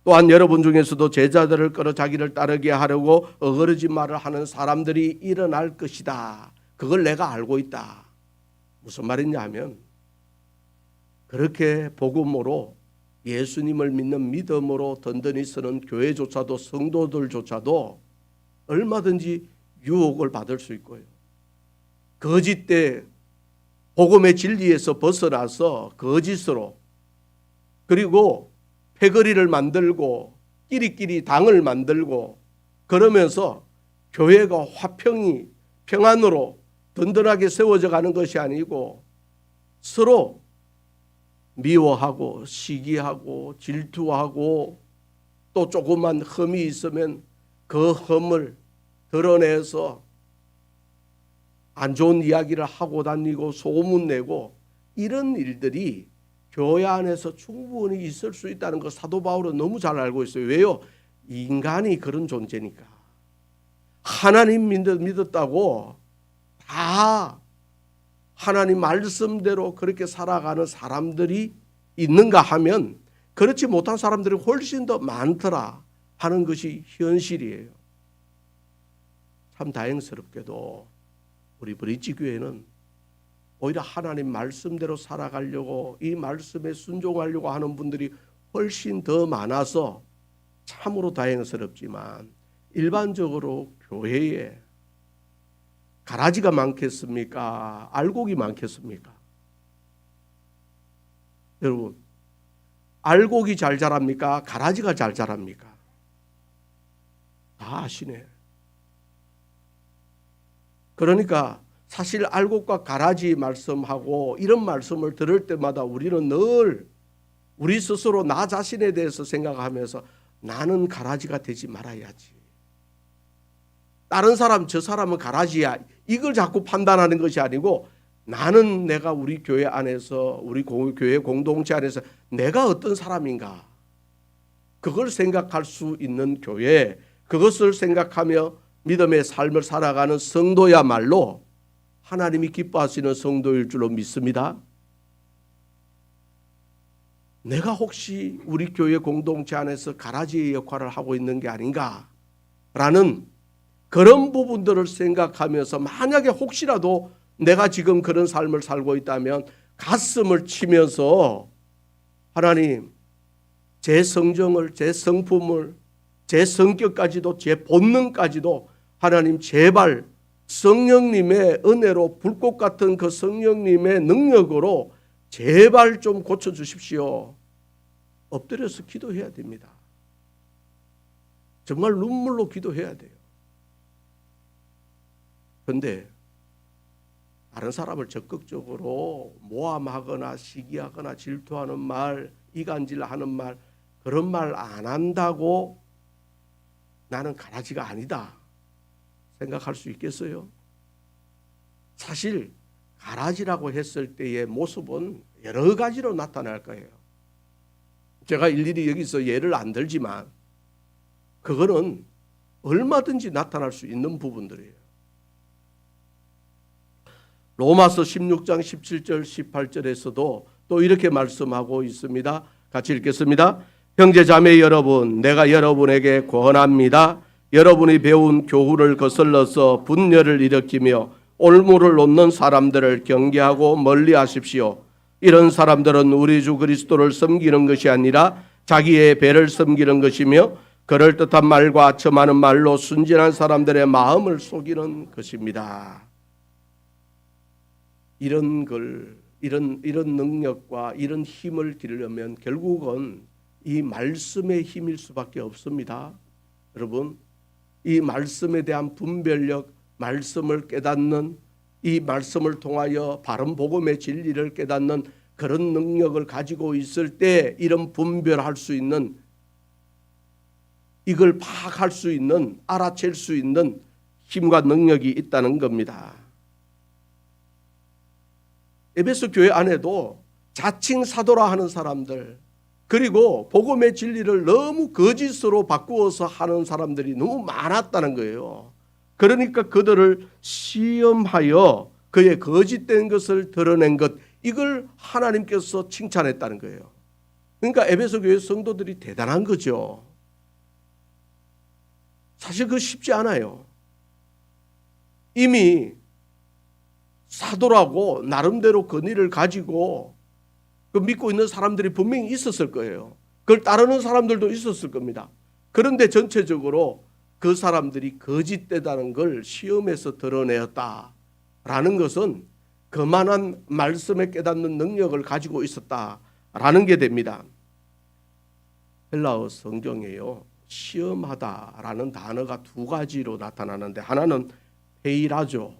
또한 여러분 중에서도 제자들을 끌어 자기를 따르게 하려고 어거러진 말을 하는 사람들이 일어날 것이다. 그걸 내가 알고 있다. 무슨 말이냐 하면 그렇게 복음으로 예수님을 믿는 믿음으로 든든히 서는 교회조차도 성도들조차도 얼마든지 유혹을 받을 수 있고요. 거짓된 복음의 진리에서 벗어나서 거짓으로 그리고 패거리를 만들고 끼리끼리 당을 만들고 그러면서 교회가 화평이 평안으로 든든하게 세워져 가는 것이 아니고 서로 미워하고 시기하고 질투하고 또 조그만 흠이 있으면 그 흠을 드러내서 안 좋은 이야기를 하고 다니고 소문내고 이런 일들이 교회 안에서 충분히 있을 수 있다는 걸 사도 바울은 너무 잘 알고 있어요. 왜요? 인간이 그런 존재니까. 하나님 믿었다고 다 하나님 말씀대로 그렇게 살아가는 사람들이 있는가 하면 그렇지 못한 사람들이 훨씬 더 많더라 하는 것이 현실이에요. 참 다행스럽게도 우리 브릿지 교회는 오히려 하나님 말씀대로 살아가려고 이 말씀에 순종하려고 하는 분들이 훨씬 더 많아서 참으로 다행스럽지만 일반적으로 교회에 가라지가 많겠습니까? 알곡이 많겠습니까? 여러분, 알곡이 잘 자랍니까? 가라지가 잘 자랍니까? 다 아시네. 그러니까 사실 알곡과 가라지 말씀하고 이런 말씀을 들을 때마다 우리는 늘 우리 스스로 나 자신에 대해서 생각하면서 나는 가라지가 되지 말아야지. 다른 사람 저 사람은 가라지야. 이걸 자꾸 판단하는 것이 아니고 나는 내가 우리 교회 안에서 우리 교회 공동체 안에서 내가 어떤 사람인가. 그걸 생각할 수 있는 교회, 그것을 생각하며 믿음의 삶을 살아가는 성도야말로 하나님이 기뻐하시는 성도일 줄로 믿습니다. 내가 혹시 우리 교회 공동체 안에서 가라지의 역할을 하고 있는 게 아닌가라는 그런 부분들을 생각하면서 만약에 혹시라도 내가 지금 그런 삶을 살고 있다면 가슴을 치면서 하나님 제 성정을, 제 성품을, 제 성격까지도 제 본능까지도 하나님 제발 성령님의 은혜로 불꽃 같은 그 성령님의 능력으로 제발 좀 고쳐주십시오. 엎드려서 기도해야 됩니다. 정말 눈물로 기도해야 돼요. 그런데 다른 사람을 적극적으로 모함하거나 시기하거나 질투하는 말, 이간질하는 말, 그런 말 안 한다고 나는 가라지가 아니다 생각할 수 있겠어요? 사실 가라지라고 했을 때의 모습은 여러 가지로 나타날 거예요. 제가 일일이 여기서 예를 안 들지만 그거는 얼마든지 나타날 수 있는 부분들이에요. 로마서 16장 17절 18절에서도 또 이렇게 말씀하고 있습니다. 같이 읽겠습니다. 형제 자매 여러분, 내가 여러분에게 권합니다. 여러분이 배운 교훈을 거슬러서 분열을 일으키며 올무를 놓는 사람들을 경계하고 멀리하십시오. 이런 사람들은 우리 주 그리스도를 섬기는 것이 아니라 자기의 배를 섬기는 것이며 그럴듯한 말과 첨하는 말로 순진한 사람들의 마음을 속이는 것입니다. 이런 능력과 이런 힘을 기르려면 결국은 이 말씀의 힘일 수밖에 없습니다. 여러분, 이 말씀에 대한 분별력, 말씀을 깨닫는, 이 말씀을 통하여 바른 복음의 진리를 깨닫는 그런 능력을 가지고 있을 때 이런 분별할 수 있는, 이걸 파악할 수 있는, 알아챌 수 있는 힘과 능력이 있다는 겁니다. 에베소 교회 안에도 자칭 사도라 하는 사람들, 그리고 복음의 진리를 너무 거짓으로 바꾸어서 하는 사람들이 너무 많았다는 거예요. 그러니까 그들을 시험하여 그의 거짓된 것을 드러낸 것, 이걸 하나님께서 칭찬했다는 거예요. 그러니까 에베소 교회 성도들이 대단한 거죠. 사실 그거 쉽지 않아요. 이미 사도라고 나름대로 권위를 가지고 그 믿고 있는 사람들이 분명히 있었을 거예요. 그걸 따르는 사람들도 있었을 겁니다. 그런데 전체적으로 그 사람들이 거짓되다는 걸 시험에서 드러내었다라는 것은 그만한 말씀에 깨닫는 능력을 가지고 있었다라는 게 됩니다. 헬라어 성경에요, 시험하다라는 단어가 두 가지로 나타나는데, 하나는 페이라조,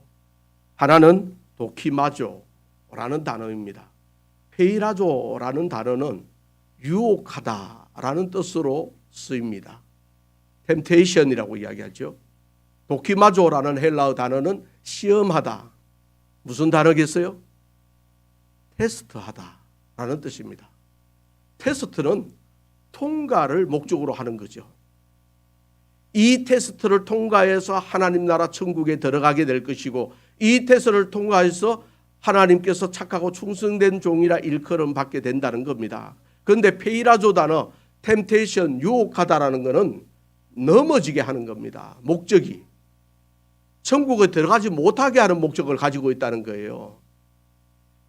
하나는 도키마조라는 단어입니다. 페이라조라는 단어는 유혹하다라는 뜻으로 쓰입니다. 템테이션이라고 이야기하죠. 도키마조라는 헬라어 단어는 시험하다. 무슨 단어겠어요? 테스트하다라는 뜻입니다. 테스트는 통과를 목적으로 하는 거죠. 이 테스트를 통과해서 하나님 나라 천국에 들어가게 될 것이고, 이 테스트를 통과해서 하나님께서 착하고 충성된 종이라 일컬음 받게 된다는 겁니다. 그런데 페이라조 단어, 템테이션, 유혹하다라는 것은 넘어지게 하는 겁니다. 목적이 천국에 들어가지 못하게 하는 목적을 가지고 있다는 거예요.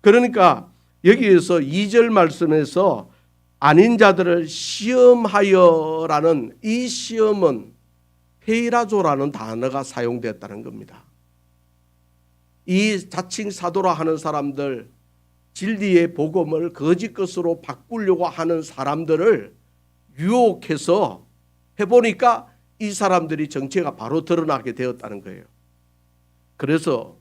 그러니까 여기에서 2절 말씀에서 아닌 자들을 시험하여라는 이 시험은 페이라조라는 단어가 사용되었다는 겁니다. 이 자칭 사도라 하는 사람들, 진리의 복음을 거짓 것으로 바꾸려고 하는 사람들을 유혹해서 해보니까 이 사람들이 정체가 바로 드러나게 되었다는 거예요. 그래서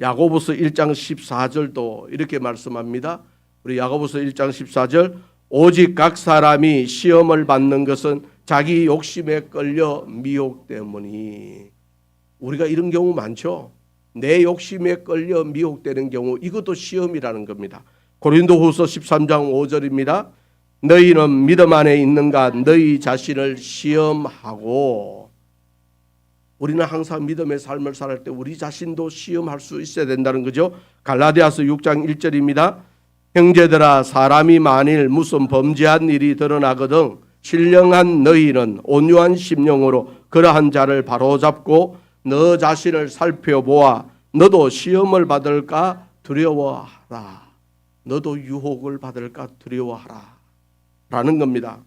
야고보서 1장 14절도 이렇게 말씀합니다. 우리 야고보서 1장 14절, 오직 각 사람이 시험을 받는 것은 자기 욕심에 끌려 미혹되므니. 우리가 이런 경우 많죠. 내 욕심에 끌려 미혹되는 경우, 이것도 시험이라는 겁니다. 고린도후서 13장 5절입니다. 너희는 믿음 안에 있는가 너희 자신을 시험하고. 우리는 항상 믿음의 삶을 살 때 우리 자신도 시험할 수 있어야 된다는 거죠. 갈라디아서 6장 1절입니다. 형제들아, 사람이 만일 무슨 범죄한 일이 드러나거든 신령한 너희는 온유한 심령으로 그러한 자를 바로잡고 너 자신을 살펴보아 너도 시험을 받을까 두려워하라. 너도 유혹을 받을까 두려워하라 라는 겁니다.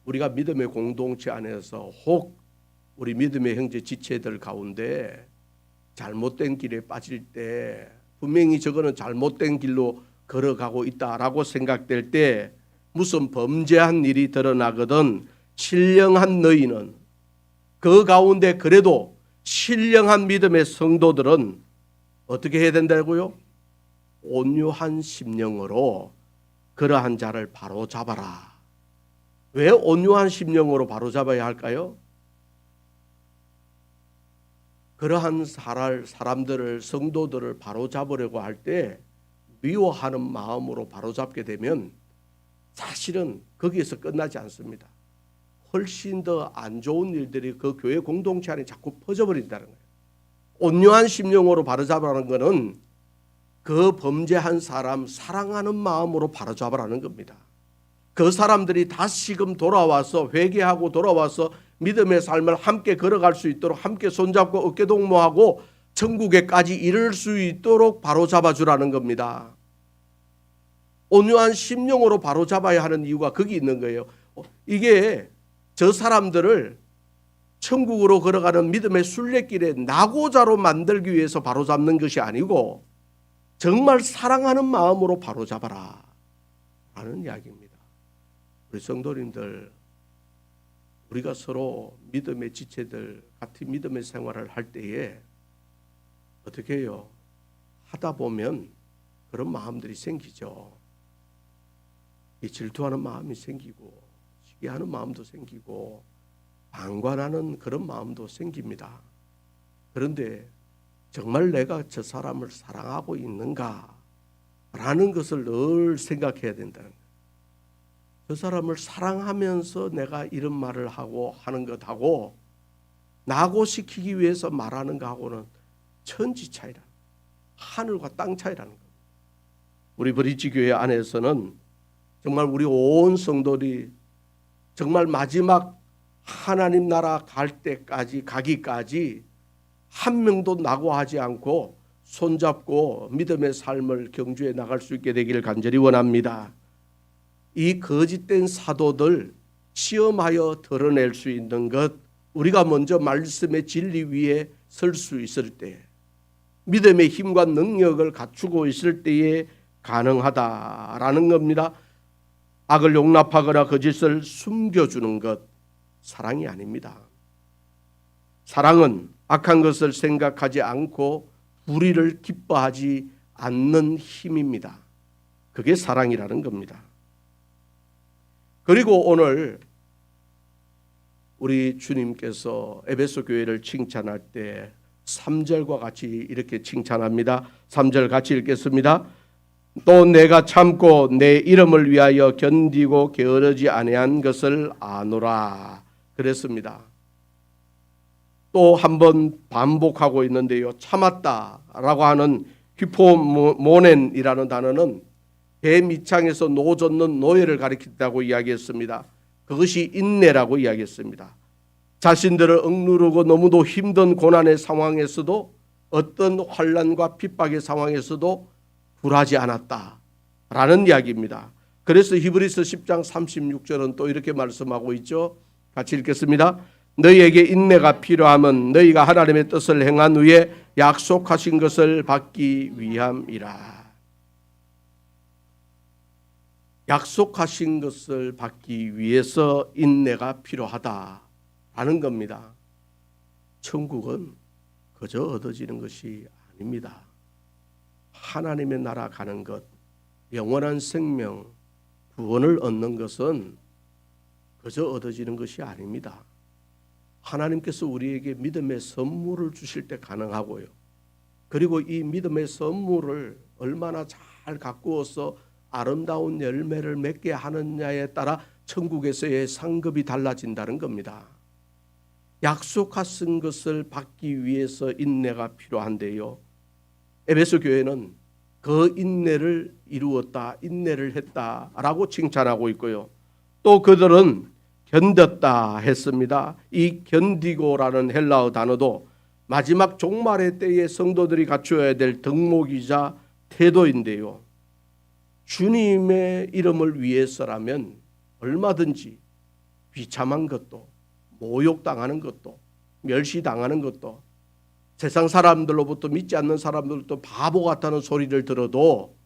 우리가 믿음의 공동체 안에서 혹 우리 믿음의 형제 지체들 가운데 잘못된 길에 빠질 때, 분명히 저거는 잘못된 길로 걸어가고 있다라고 생각될 때 무슨 범죄한 일이 드러나거든 신령한 너희는, 그 가운데 그래도 신령한 믿음의 성도들은 어떻게 해야 된다고요? 온유한 심령으로 그러한 자를 바로잡아라. 왜 온유한 심령으로 바로잡아야 할까요? 그러한 사람들을, 성도들을 바로잡으려고 할 때 미워하는 마음으로 바로잡게 되면 사실은 거기에서 끝나지 않습니다. 훨씬 더 안 좋은 일들이 그 교회 공동체 안에 자꾸 퍼져버린다는 거예요. 온유한 심령으로 바로잡으라는 것은 그 범죄한 사람 사랑하는 마음으로 바로잡으라는 겁니다. 그 사람들이 다시금 돌아와서 회개하고 돌아와서 믿음의 삶을 함께 걸어갈 수 있도록 함께 손잡고 어깨동무하고 천국에까지 이를 수 있도록 바로잡아 주라는 겁니다. 온유한 심령으로 바로잡아야 하는 이유가 거기 있는 거예요. 이게 저 사람들을 천국으로 걸어가는 믿음의 순례길에 낙오자로 만들기 위해서 바로잡는 것이 아니고 정말 사랑하는 마음으로 바로잡아라 라는 이야기입니다. 우리 성도님들, 우리가 서로 믿음의 지체들 같은 믿음의 생활을 할 때에 어떻게 해요? 하다 보면 그런 마음들이 생기죠. 이 질투하는 마음이 생기고 시기하는 마음도 생기고 방관하는 그런 마음도 생깁니다. 그런데 정말 내가 저 사람을 사랑하고 있는가 라는 것을 늘 생각해야 된다는 거예요. 그 사람을 사랑하면서 내가 이런 말을 하고 하는 것하고 낙오시키기 위해서 말하는 것하고는 천지 차이라, 하늘과 땅 차이라는 겁니다. 우리 브릿지 교회 안에서는 정말 우리 온 성도들이 정말 마지막 하나님 나라 갈 때까지 가기까지 한 명도 낙오하지 않고 손잡고 믿음의 삶을 경주해 나갈 수 있게 되기를 간절히 원합니다. 이 거짓된 사도들 시험하여 드러낼 수 있는 것, 우리가 먼저 말씀의 진리 위에 설 수 있을 때, 믿음의 힘과 능력을 갖추고 있을 때에 가능하다라는 겁니다. 악을 용납하거나 거짓을 숨겨주는 것, 사랑이 아닙니다. 사랑은 악한 것을 생각하지 않고 불의를 기뻐하지 않는 힘입니다. 그게 사랑이라는 겁니다. 그리고 오늘 우리 주님께서 에베소 교회를 칭찬할 때 3절과 같이 이렇게 칭찬합니다. 3절 같이 읽겠습니다. 또 내가 참고 내 이름을 위하여 견디고 게으르지 아니한 것을 아노라 그랬습니다. 또 한 번 반복하고 있는데요. 참았다라고 하는 휘포모넨이라는 단어는 배 밑창에서 노젓는 노예를 가리킨다고 이야기했습니다. 그것이 인내라고 이야기했습니다. 자신들을 억누르고 너무도 힘든 고난의 상황에서도 어떤 환난과 핍박의 상황에서도 굴하지 않았다라는 이야기입니다. 그래서 히브리서 10장 36절은 또 이렇게 말씀하고 있죠. 같이 읽겠습니다. 너희에게 인내가 필요함은 너희가 하나님의 뜻을 행한 후에 약속하신 것을 받기 위함이라. 약속하신 것을 받기 위해서 인내가 필요하다라는 겁니다. 천국은 그저 얻어지는 것이 아닙니다. 하나님의 나라 가는 것, 영원한 생명, 구원을 얻는 것은 그저 얻어지는 것이 아닙니다. 하나님께서 우리에게 믿음의 선물을 주실 때 가능하고요. 그리고 이 믿음의 선물을 얼마나 잘 가꾸어서 아름다운 열매를 맺게 하느냐에 따라 천국에서의 상급이 달라진다는 겁니다. 약속하신 것을 받기 위해서 인내가 필요한데요. 에베소 교회는 그 인내를 이루었다, 인내를 했다라고 칭찬하고 있고요. 또 그들은 견뎠다 했습니다. 이 견디고라는 헬라어 단어도 마지막 종말의 때에 성도들이 갖추어야 될 덕목이자 태도인데요. 주님의 이름을 위해서라면 얼마든지 비참한 것도, 모욕당하는 것도, 멸시당하는 것도, 세상 사람들로부터 믿지 않는 사람들도 바보 같다는 소리를 들어도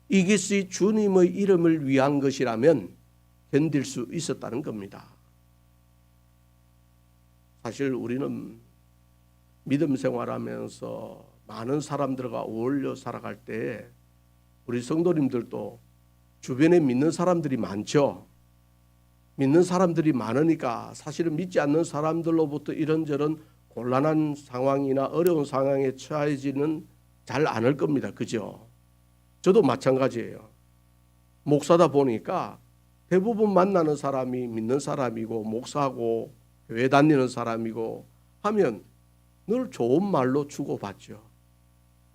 이것이 주님의 이름을 위한 것이라면 견딜 수 있었다는 겁니다. 사실 우리는 믿음 생활하면서 많은 사람들과 어울려 살아갈 때 우리 성도님들도 주변에 믿는 사람들이 많죠. 믿는 사람들이 많으니까 사실은 믿지 않는 사람들로부터 이런저런 곤란한 상황이나 어려운 상황에 처해지는 잘 않을 겁니다. 그죠? 저도 마찬가지예요. 목사다 보니까 대부분 만나는 사람이 믿는 사람이고 목사고 교회 다니는 사람이고 하면 늘 좋은 말로 주고받죠.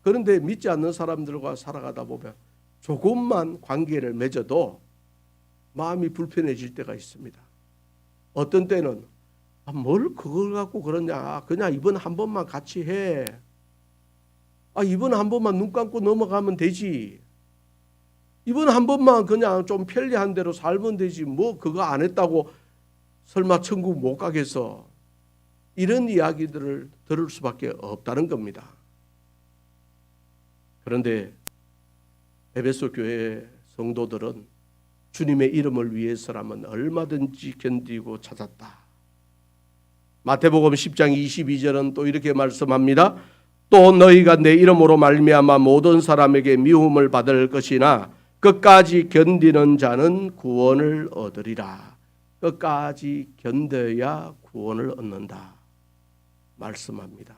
그런데 믿지 않는 사람들과 살아가다 보면 조금만 관계를 맺어도 마음이 불편해질 때가 있습니다. 어떤 때는 뭘 그걸 갖고 그러냐, 그냥 이번 한 번만 같이 해. 이번 한 번만 눈 감고 넘어가면 되지. 이번 한 번만 그냥 좀 편리한 대로 살면 되지. 뭐 그거 안 했다고 설마 천국 못 가겠어. 이런 이야기들을 들을 수밖에 없다는 겁니다. 그런데 에베소 교회 성도들은 주님의 이름을 위해서라면 얼마든지 견디고 찾았다. 마태복음 10장 22절은 또 이렇게 말씀합니다. 또 너희가 내 이름으로 말미암아 모든 사람에게 미움을 받을 것이나 끝까지 견디는 자는 구원을 얻으리라. 끝까지 견뎌야 구원을 얻는다 말씀합니다.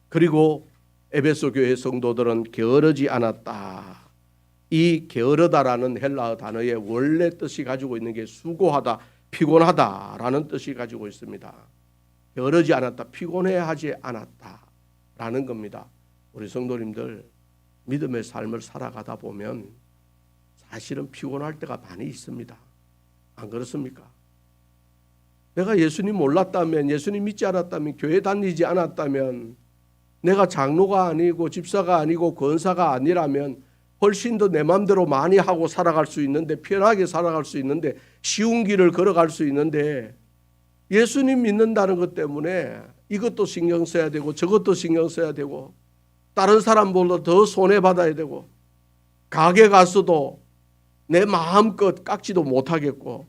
그리고 에베소 교회 성도들은 게으르지 않았다. 이 게으르다라는 헬라어 단어의 원래 뜻이 가지고 있는 게 수고하다, 피곤하다라는 뜻이 가지고 있습니다. 게으르지 않았다, 피곤해하지 않았다라는 겁니다. 우리 성도님들 믿음의 삶을 살아가다 보면 사실은 피곤할 때가 많이 있습니다. 안 그렇습니까? 내가 예수님 몰랐다면, 예수님 믿지 않았다면, 교회 다니지 않았다면, 내가 장로가 아니고 집사가 아니고 권사가 아니라면 훨씬 더 내 마음대로 많이 하고 살아갈 수 있는데, 편하게 살아갈 수 있는데, 쉬운 길을 걸어갈 수 있는데, 예수님 믿는다는 것 때문에 이것도 신경 써야 되고 저것도 신경 써야 되고, 다른 사람보다 더 손해받아야 되고, 가게 가서도 내 마음껏 깎지도 못하겠고,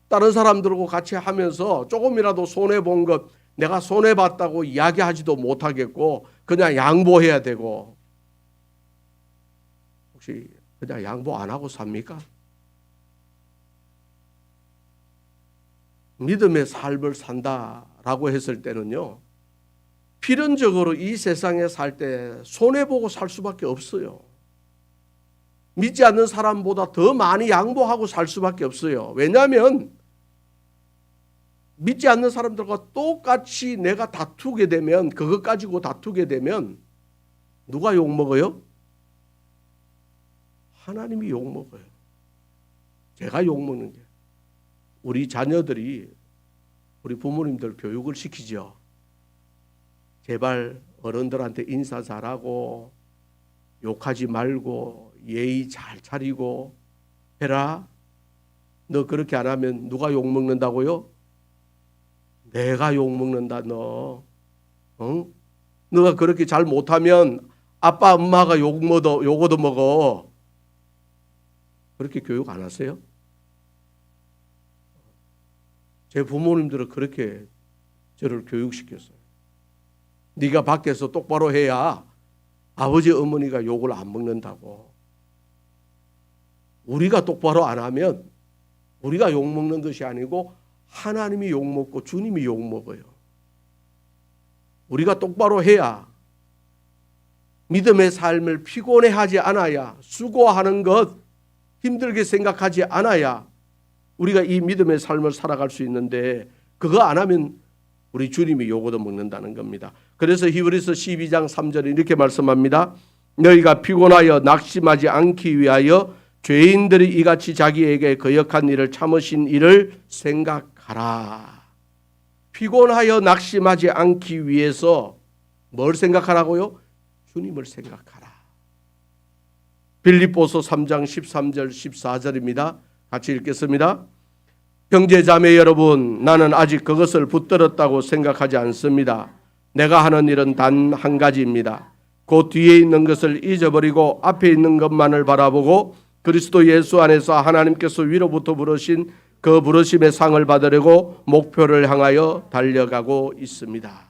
다른 사람들하고 같이 하면서 조금이라도 손해본 것 내가 손해봤다고 이야기하지도 못하겠고, 그냥 양보해야 되고. 혹시 그냥 양보 안 하고 삽니까? 믿음의 삶을 산다라고 했을 때는요, 필연적으로 이 세상에 살 때 손해보고 살 수밖에 없어요. 믿지 않는 사람보다 더 많이 양보하고 살 수밖에 없어요. 왜냐하면 믿지 않는 사람들과 똑같이 내가 다투게 되면, 그것 가지고 다투게 되면 누가 욕먹어요? 하나님이 욕먹어요. 제가 욕먹는 게, 우리 자녀들이 우리 부모님들 교육을 시키죠. 제발 어른들한테 인사 잘하고 욕하지 말고 예의 잘 차리고 해라. 너 그렇게 안 하면 누가 욕먹는다고요? 내가 욕먹는다. 너 응? 너가 그렇게 잘 못하면 아빠 엄마가 욕 얻어먹어. 그렇게 교육 안 하세요? 제 부모님들은 그렇게 저를 교육시켰어요. 네가 밖에서 똑바로 해야 아버지 어머니가 욕을 안 먹는다고. 우리가 똑바로 안 하면 우리가 욕먹는 것이 아니고 하나님이 욕먹고 주님이 욕먹어요. 우리가 똑바로 해야, 믿음의 삶을 피곤해하지 않아야, 수고하는 것 힘들게 생각하지 않아야 우리가 이 믿음의 삶을 살아갈 수 있는데, 그거 안 하면 우리 주님이 욕 얻어먹는다는 겁니다. 그래서 히브리서 12장 3절에 이렇게 말씀합니다. 너희가 피곤하여 낙심하지 않기 위하여 죄인들이 이같이 자기에게 거역한 일을 참으신 이를 생각하라. 피곤하여 낙심하지 않기 위해서 뭘 생각하라고요? 주님을 생각하라. 빌립보서 3장 13절 14절입니다. 같이 읽겠습니다. 형제자매 여러분, 나는 아직 그것을 붙들었다고 생각하지 않습니다. 내가 하는 일은 단 한 가지입니다. 그 뒤에 있는 것을 잊어버리고 앞에 있는 것만을 바라보고 그리스도 예수 안에서 하나님께서 위로부터 부르신 그 부르심의 상을 받으려고 목표를 향하여 달려가고 있습니다.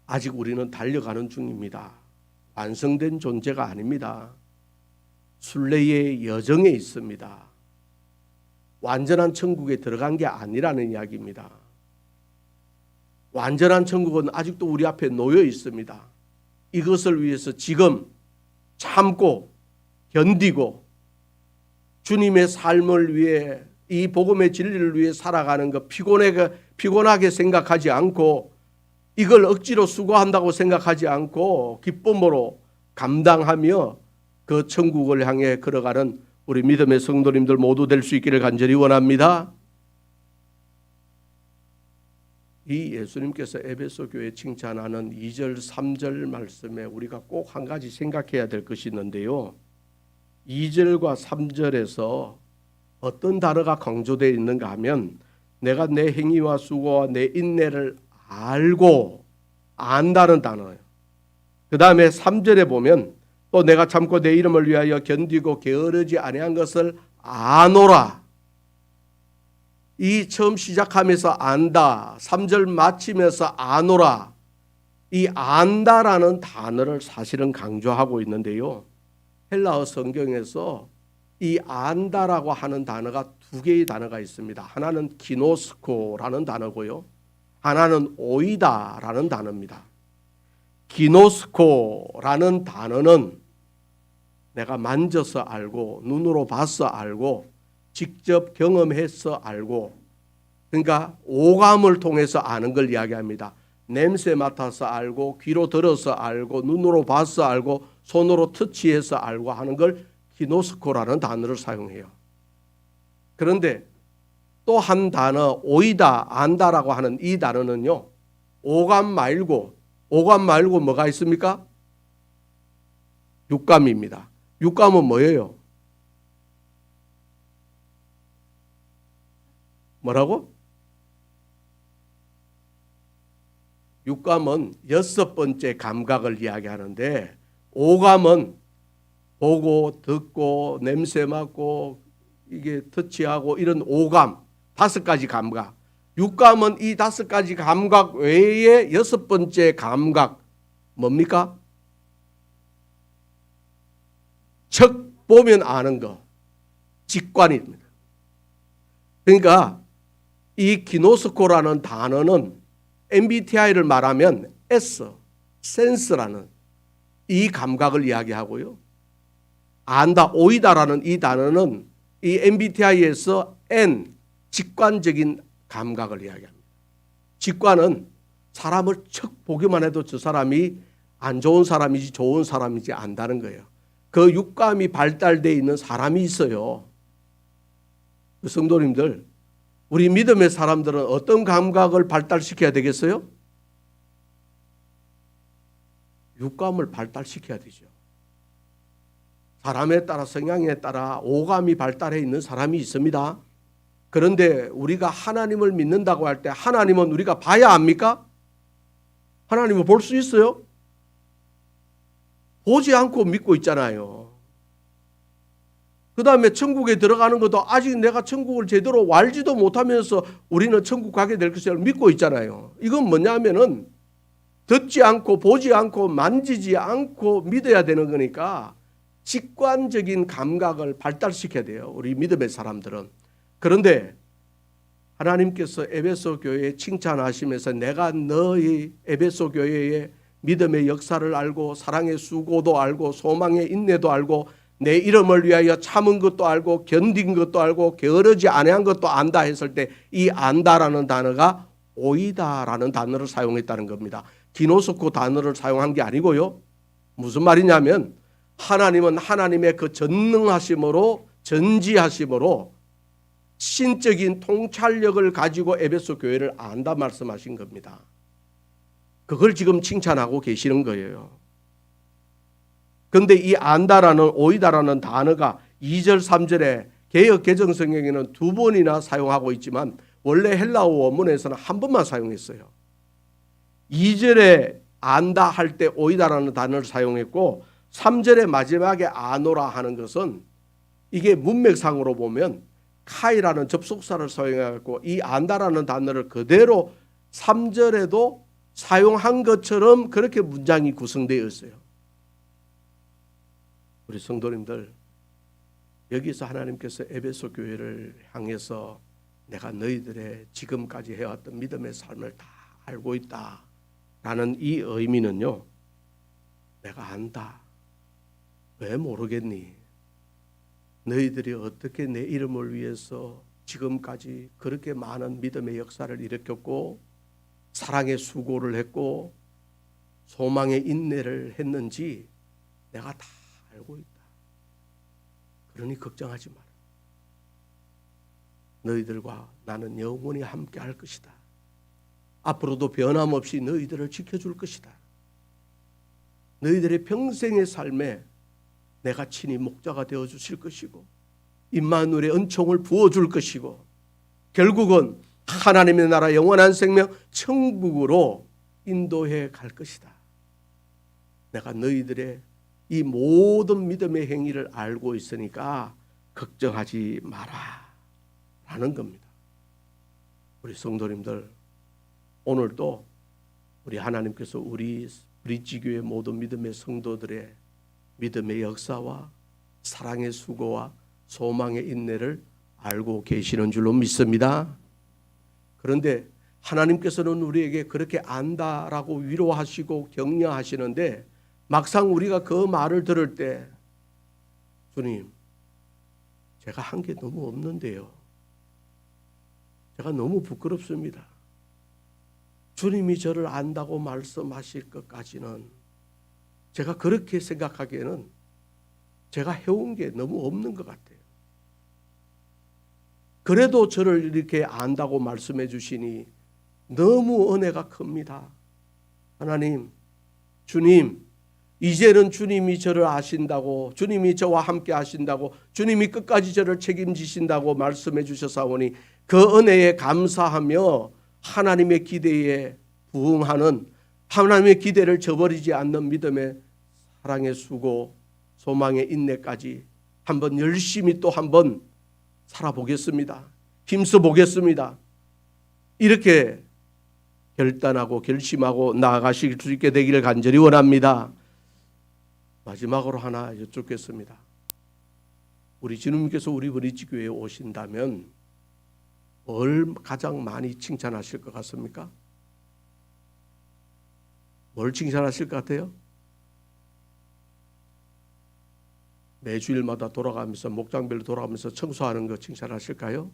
아직 우리는 달려가는 중입니다. 완성된 존재가 아닙니다. 순례의 여정에 있습니다. 완전한 천국에 들어간 게 아니라는 이야기입니다. 완전한 천국은 아직도 우리 앞에 놓여 있습니다. 이것을 위해서 지금 참고 견디고 주님의 삶을 위해, 이 복음의 진리를 위해 살아가는 것, 피곤하게 생각하지 않고 이걸 억지로 수고한다고 생각하지 않고 기쁨으로 감당하며 그 천국을 향해 걸어가는 우리 믿음의 성도님들 모두 될 수 있기를 간절히 원합니다. 이 예수님께서 에베소 교회 칭찬하는 2절 3절 말씀에 우리가 꼭 한 가지 생각해야 될 것이 있는데요, 2절과 3절에서 어떤 단어가 강조되어 있는가 하면, 내가 내 행위와 수고와 내 인내를 알고, 안다는 단어예요. 그 다음에 3절에 보면 또 내가 참고 내 이름을 위하여 견디고 게으르지 아니한 것을 아노라. 이 처음 시작하면서 안다, 3절 마치면서 아노라, 이 안다라는 단어를 사실은 강조하고 있는데요, 헬라어 성경에서 이 안다라고 하는 단어가 두 개의 단어가 있습니다. 하나는 기노스코라는 단어고요, 하나는 오이다라는 단어입니다. 기노스코라는 단어는 내가 만져서 알고 눈으로 봐서 알고 직접 경험해서 알고, 그러니까 오감을 통해서 아는 걸 이야기합니다. 냄새 맡아서 알고 귀로 들어서 알고 눈으로 봐서 알고 손으로 터치해서 알고 하는 걸 기노스코라는 단어를 사용해요. 그런데 또 한 단어 오이다 안다라고 하는 이 단어는요, 오감 말고 뭐가 있습니까? 육감입니다. 육감은 뭐예요? 뭐라고? 육감은 6번째 감각을 이야기하는데, 오감은 보고 듣고 냄새 맡고 이게 터치하고 이런 오감 5가지 감각. 육감은 이 5가지 감각 외에 6번째 감각 뭡니까? 척 보면 아는 거, 직관입니다. 그러니까 이 기노스코라는 단어는 MBTI를 말하면 S, 센스라는 이 감각을 이야기하고요. 안다, 오이다라는 이 단어는 이 MBTI에서 N, 직관적인 감각을 이야기합니다. 직관은 사람을 척 보기만 해도 저 사람이 안 좋은 사람인지 좋은 사람인지 안다는 거예요. 그 육감이 발달되어 있는 사람이 있어요. 성도님들, 우리 믿음의 사람들은 어떤 감각을 발달시켜야 되겠어요? 육감을 발달시켜야 되죠. 사람에 따라 성향에 따라 오감이 발달해 있는 사람이 있습니다. 그런데 우리가 하나님을 믿는다고 할 때 하나님은 우리가 봐야 합니까? 하나님을 볼 수 있어요? 보지 않고 믿고 있잖아요. 그 다음에 천국에 들어가는 것도 아직 내가 천국을 제대로 알지도 못하면서 우리는 천국 가게 될 것을 믿고 있잖아요. 이건 뭐냐면은 듣지 않고 보지 않고 만지지 않고 믿어야 되는 거니까 직관적인 감각을 발달시켜야 돼요, 우리 믿음의 사람들은. 그런데 하나님께서 에베소 교회에 칭찬하시면서 내가 너희 에베소 교회의 믿음의 역사를 알고 사랑의 수고도 알고 소망의 인내도 알고 내 이름을 위하여 참은 것도 알고 견딘 것도 알고 게으르지 아니한 것도 안다 했을 때 이 안다라는 단어가 오이다라는 단어를 사용했다는 겁니다. 기노스코 단어를 사용한 게 아니고요. 무슨 말이냐면 하나님은 하나님의 그 전능하심으로 전지하심으로 신적인 통찰력을 가지고 에베소 교회를 안다 말씀하신 겁니다. 그걸 지금 칭찬하고 계시는 거예요. 그런데 이 안다라는 오이다라는 단어가 2절 3절에 개역 개정 성경에는 2번이나 사용하고 있지만 원래 헬라어 원문에서는 한 번만 사용했어요. 2절에 안다 할 때 오이다라는 단어를 사용했고 3절의 마지막에 아노라 하는 것은 이게 문맥상으로 보면 카이라는 접속사를 사용해갖고 이 안다라는 단어를 그대로 3절에도 사용한 것처럼 그렇게 문장이 구성되어 있어요. 우리 성도님들, 여기서 하나님께서 에베소 교회를 향해서 내가 너희들의 지금까지 해왔던 믿음의 삶을 다 알고 있다 라는 이 의미는요, 내가 안다. 왜 모르겠니? 너희들이 어떻게 내 이름을 위해서 지금까지 그렇게 많은 믿음의 역사를 일으켰고 사랑의 수고를 했고 소망의 인내를 했는지 내가 다 알고 있다. 그러니 걱정하지 마라. 너희들과 나는 영원히 함께 할 것이다. 앞으로도 변함없이 너희들을 지켜줄 것이다. 너희들의 평생의 삶에 내가 친히 목자가 되어 주실 것이고 임마누엘의 은총을 부어줄 것이고 결국은 하나님의 나라 영원한 생명 천국으로 인도해 갈 것이다. 내가 너희들의 이 모든 믿음의 행위를 알고 있으니까 걱정하지 마라 라는 겁니다. 우리 성도님들, 오늘도 우리 하나님께서 우리 브릿지교회 모든 믿음의 성도들의 믿음의 역사와 사랑의 수고와 소망의 인내를 알고 계시는 줄로 믿습니다. 그런데 하나님께서는 우리에게 그렇게 안다라고 위로하시고 격려하시는데 막상 우리가 그 말을 들을 때 주님, 제가 한 게 너무 없는데요. 제가 너무 부끄럽습니다. 주님이 저를 안다고 말씀하실 것까지는 제가 그렇게 생각하기에는 제가 해온 게 너무 없는 것 같아요. 그래도 저를 이렇게 안다고 말씀해 주시니 너무 은혜가 큽니다. 하나님, 주님, 이제는 주님이 저를 아신다고, 주님이 저와 함께 하신다고, 주님이 끝까지 저를 책임지신다고 말씀해 주셔사오니 그 은혜에 감사하며 하나님의 기대에 부응하는, 하나님의 기대를 저버리지 않는 믿음의 사랑의 수고, 소망의 인내까지 한번 열심히 또 한번 살아보겠습니다. 힘써 보겠습니다. 이렇게 결단하고 결심하고 나아가실 수 있게 되기를 간절히 원합니다. 마지막으로 하나 여쭙겠습니다. 우리 주님께서 우리 브릿지교회에 오신다면 뭘 가장 많이 칭찬하실 것 같습니까? 뭘 칭찬하실 것 같아요? 매주일마다 돌아가면서 목장별로 돌아가면서 청소하는 거 칭찬하실까요?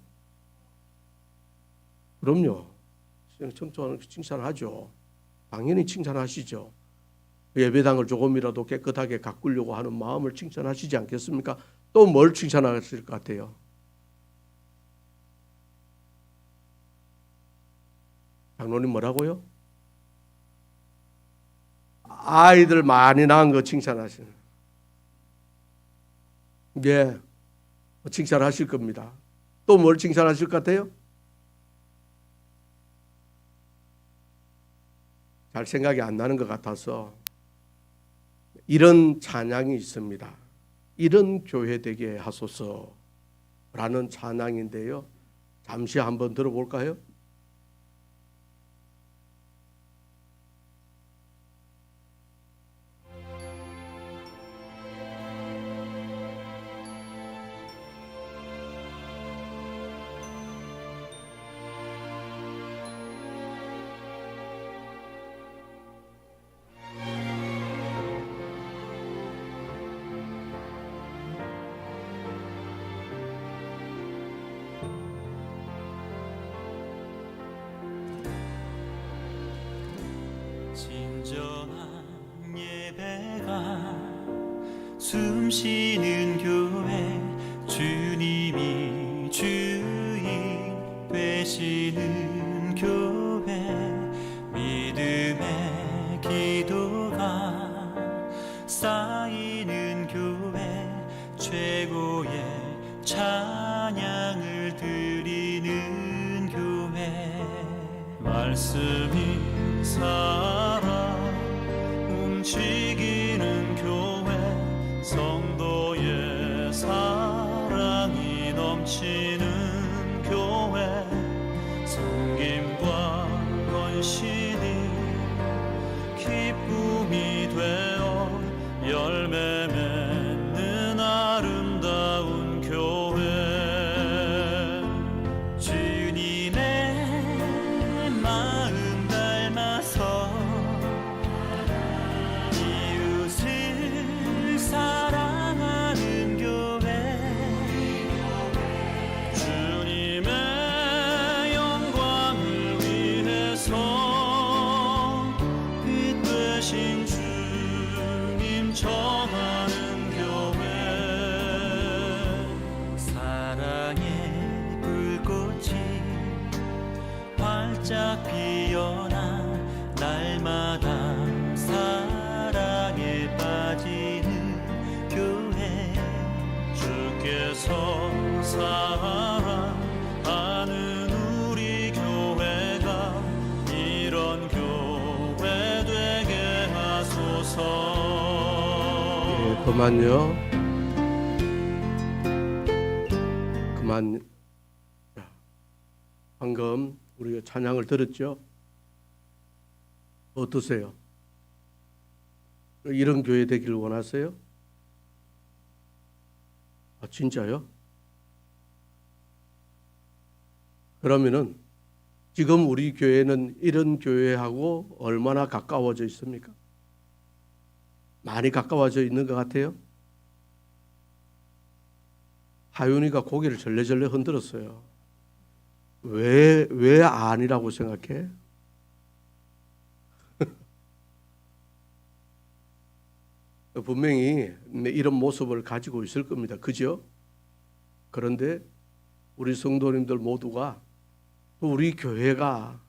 그럼요. 청소하는 거 칭찬하죠. 당연히 칭찬하시죠. 예배당을 조금이라도 깨끗하게 가꾸려고 하는 마음을 칭찬하시지 않겠습니까? 또 뭘 칭찬하실 것 같아요? 장로님 뭐라고요? 아이들 많이 낳은 거 칭찬하시는. 예, 칭찬하실 겁니다. 또 뭘 칭찬하실 것 같아요? 잘 생각이 안 나는 것 같아서 이런 찬양이 있습니다. 이런 교회 되게 하소서라는 찬양인데요. 잠시 한번 들어볼까요? 진정한 예배가 숨쉬는 교회, 주님이 주인 되시는 교회, 믿음의 기도가 쌓이는 교회, 최고의 찬양을 드리는 교회, 말씀이 살아 움직이는 교회, 성도의 사랑이 넘치는 교회, 섬김과 헌신이 기쁨이 되어 열매 맺는 아름다운 교회, 주님의 마음 닮아서 이웃을 사랑하는 교회, 주님의 영광을 위해서 빛 되신 주님 정하는 교회, 사랑의 불꽃이 활짝 피어나 날마다 사랑에 빠지는 교회, 주께서 사랑하는 우리 교회가 이런 교회 되게 하소서. 그만요. 그만. 방금 우리가 찬양을 들었죠? 어떠세요? 이런 교회 되기를 원하세요? 아, 진짜요? 그러면은 지금 우리 교회는 이런 교회하고 얼마나 가까워져 있습니까? 많이 가까워져 있는 것 같아요. 하윤이가 고개를 절레절레 흔들었어요. 왜 아니라고 생각해? 분명히 이런 모습을 가지고 있을 겁니다. 그죠? 그런데 우리 성도님들 모두가 또 우리 교회가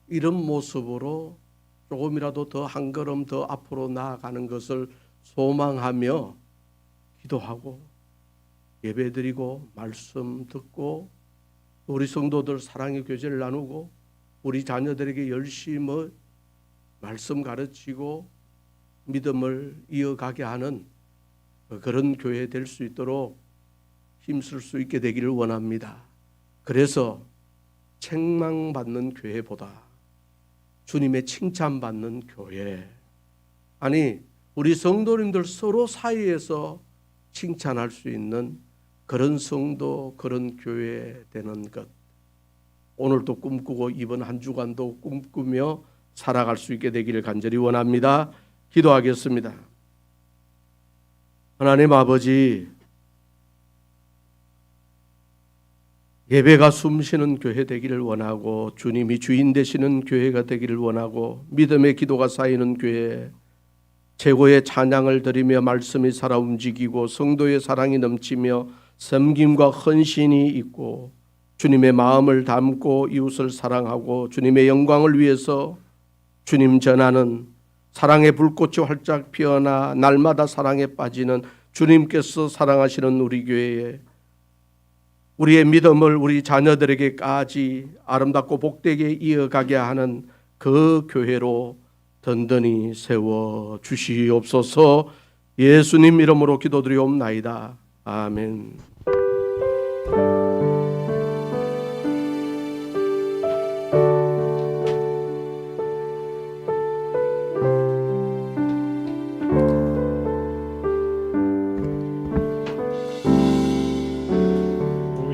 이런 모습으로 조금이라도 더 한 걸음 더 앞으로 나아가는 것을 소망하며 기도하고 예배드리고 말씀 듣고 우리 성도들 사랑의 교제를 나누고 우리 자녀들에게 열심히 말씀 가르치고 믿음을 이어가게 하는 그런 교회 될 수 있도록 힘쓸 수 있게 되기를 원합니다. 그래서 책망받는 교회보다 주님의 칭찬받는 교회, 아니 우리 성도님들 서로 사이에서 칭찬할 수 있는 그런 성도, 그런 교회 되는 것, 오늘도 꿈꾸고 이번 한 주간도 꿈꾸며 살아갈 수 있게 되기를 간절히 원합니다. 기도하겠습니다. 하나님 아버지, 예배가 숨쉬는 교회 되기를 원하고 주님이 주인 되시는 교회가 되기를 원하고 믿음의 기도가 쌓이는 교회, 최고의 찬양을 드리며 말씀이 살아 움직이고 성도의 사랑이 넘치며 섬김과 헌신이 있고 주님의 마음을 담고 이웃을 사랑하고 주님의 영광을 위해서 주님 전하는 사랑의 불꽃이 활짝 피어나 날마다 사랑에 빠지는 주님께서 사랑하시는 우리 교회에 우리의 믿음을 우리 자녀들에게까지 아름답고 복되게 이어가게 하는 그 교회로 든든히 세워 주시옵소서. 예수님 이름으로 기도드리옵나이다. 아멘.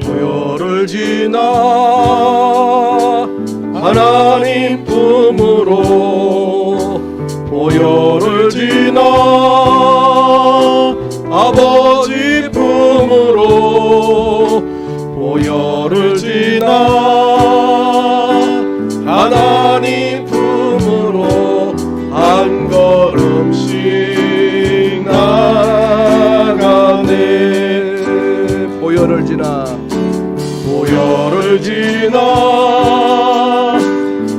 보혈을 지나 하나님 품으로 보혈을 지나 아버지 품으로 보혈을 지나 하나님 품으로 한 걸음씩 나가네. 보혈을 지나 보혈을 지나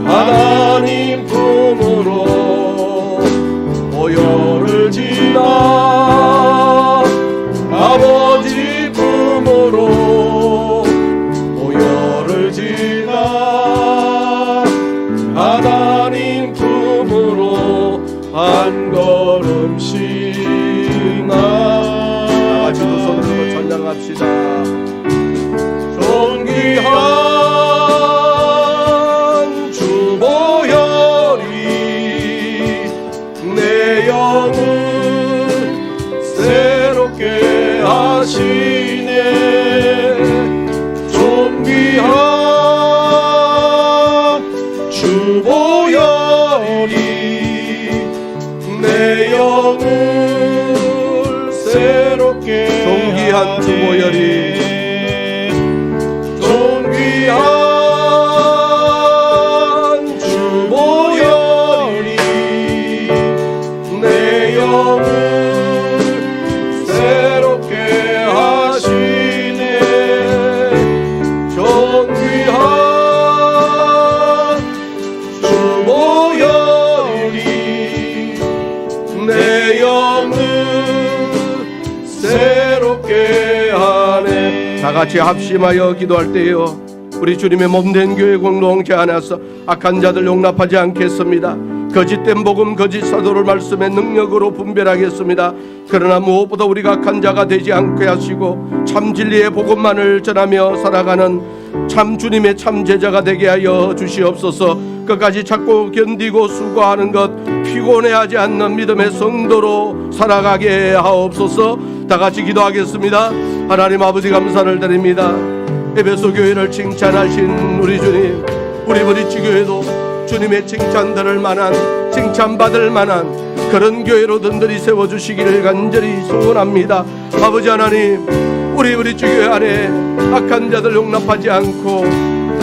하나님 품으로 보혈을 지나 아버지 품으로 보혈을 지나 하나님 품으로 한 걸음씩 다 같이 두 손으로 찬양합시다. 존귀한 주 보혈이 내 영을 새롭게 하시네. 존귀한 주 보혈이 내 영을 새롭게 존귀한 주 보혈이 존귀한 주 보혈이 내 영을 새롭게 하시네. 존귀한 주 보혈이 내 영을 새롭게 하네. 다 같이 합심하여 기도할 때요, 우리 주님의 몸된 교회 공동체 안에서 악한 자들 용납하지 않겠습니다. 거짓된 복음, 거짓 사도를 말씀의 능력으로 분별하겠습니다. 그러나 무엇보다 우리가 악한 자가 되지 않게 하시고 참 진리의 복음만을 전하며 살아가는 참 주님의 참 제자가 되게 하여 주시옵소서. 끝까지 찾고 견디고 수고하는 것, 피곤해하지 않는 믿음의 성도로 살아가게 하옵소서. 다 같이 기도하겠습니다. 하나님 아버지 감사를 드립니다. 에베소 교회를 칭찬하신 우리 주님, 우리 브릿지교회도 주님의 칭찬들을 만한, 칭찬받을 만한 그런 교회로 든든히 세워주시기를 간절히 소원합니다. 아버지 하나님, 우리 브릿지교회 안에 악한 자들 용납하지 않고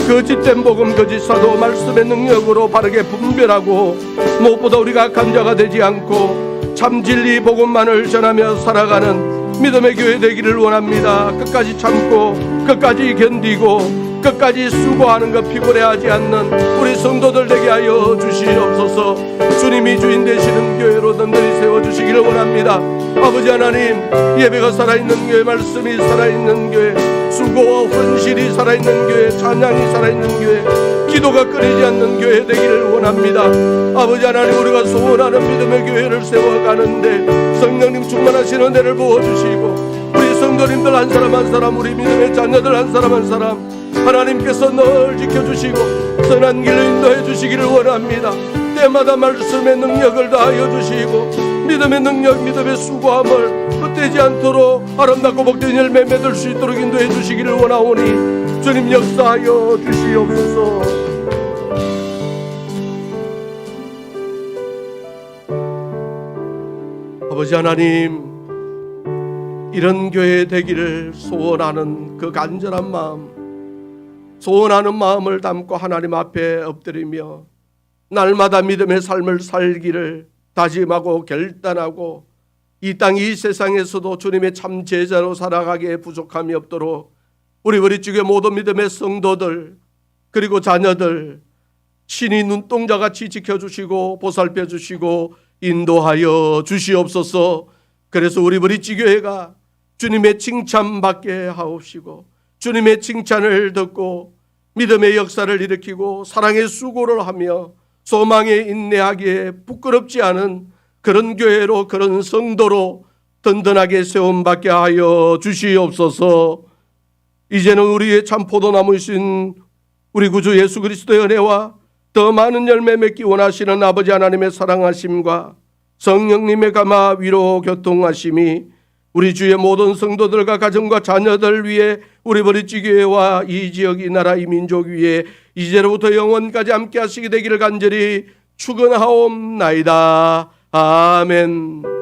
거짓된 복음, 거짓 사도, 말씀의 능력으로 바르게 분별하고, 무엇보다 우리가 악한 자가 되지 않고 참 진리 복음만을 전하며 살아가는 믿음의 교회 되기를 원합니다. 끝까지 참고, 끝까지 견디고, 끝까지 수고하는 것 피곤해하지 않는 우리 성도들 되게 하여 주시옵소서. 주님이 주인 되시는 교회로 든든히 세워주시기를 원합니다. 아버지 하나님, 예배가 살아있는 교회, 말씀이 살아있는 교회, 수고와 헌신이 살아있는 교회, 찬양이 살아있는 교회, 기도가 끊이지 않는 교회 되기를 원합니다. 아버지 하나님, 우리가 소원하는 믿음의 교회를 세워가는데 성령님 충만하신 은혜를 부어주시고, 우리 성도님들 한 사람 한 사람, 우리 믿음의 자녀들 한 사람 한 사람 하나님께서 늘 지켜주시고 선한 길로 인도해 주시기를 원합니다. 때마다 말씀의 능력을 다하여 주시고 믿음의 능력, 믿음의 수고함을 헛되지 않도록 아름답고 복된 열매 맺을 수 있도록 인도해 주시기를 원하오니 주님 역사하여 주시옵소서. 아버지 하나님, 이런 교회 되기를 소원하는 그 간절한 마음, 소원하는 마음을 담고 하나님 앞에 엎드리며 날마다 믿음의 삶을 살기를 다짐하고 결단하고, 이 땅 이 세상에서도 주님의 참 제자로 살아가기에 부족함이 없도록 우리 브릿지교회 모든 믿음의 성도들 그리고 자녀들 친히 눈동자같이 지켜주시고 보살펴 주시고 인도하여 주시옵소서. 그래서 우리 브릿지교회가 주님의 칭찬받게 하옵시고, 주님의 칭찬을 듣고 믿음의 역사를 일으키고 사랑의 수고를 하며 소망에 인내하기에 부끄럽지 않은 그런 교회로, 그런 성도로 든든하게 세움받게 하여 주시옵소서. 이제는 우리의 참 포도나무이신 우리 구주 예수 그리스도의 은혜와 더 많은 열매 맺기 원하시는 아버지 하나님의 사랑하심과 성령님의 감화 위로 교통하심이 우리 주의 모든 성도들과 가정과 자녀들 위해, 우리 브릿지교회와 이 지역, 이 나라, 이 민족 위에 이제로부터 영원까지 함께 하시게 되기를 간절히 축원하옵나이다. 아멘.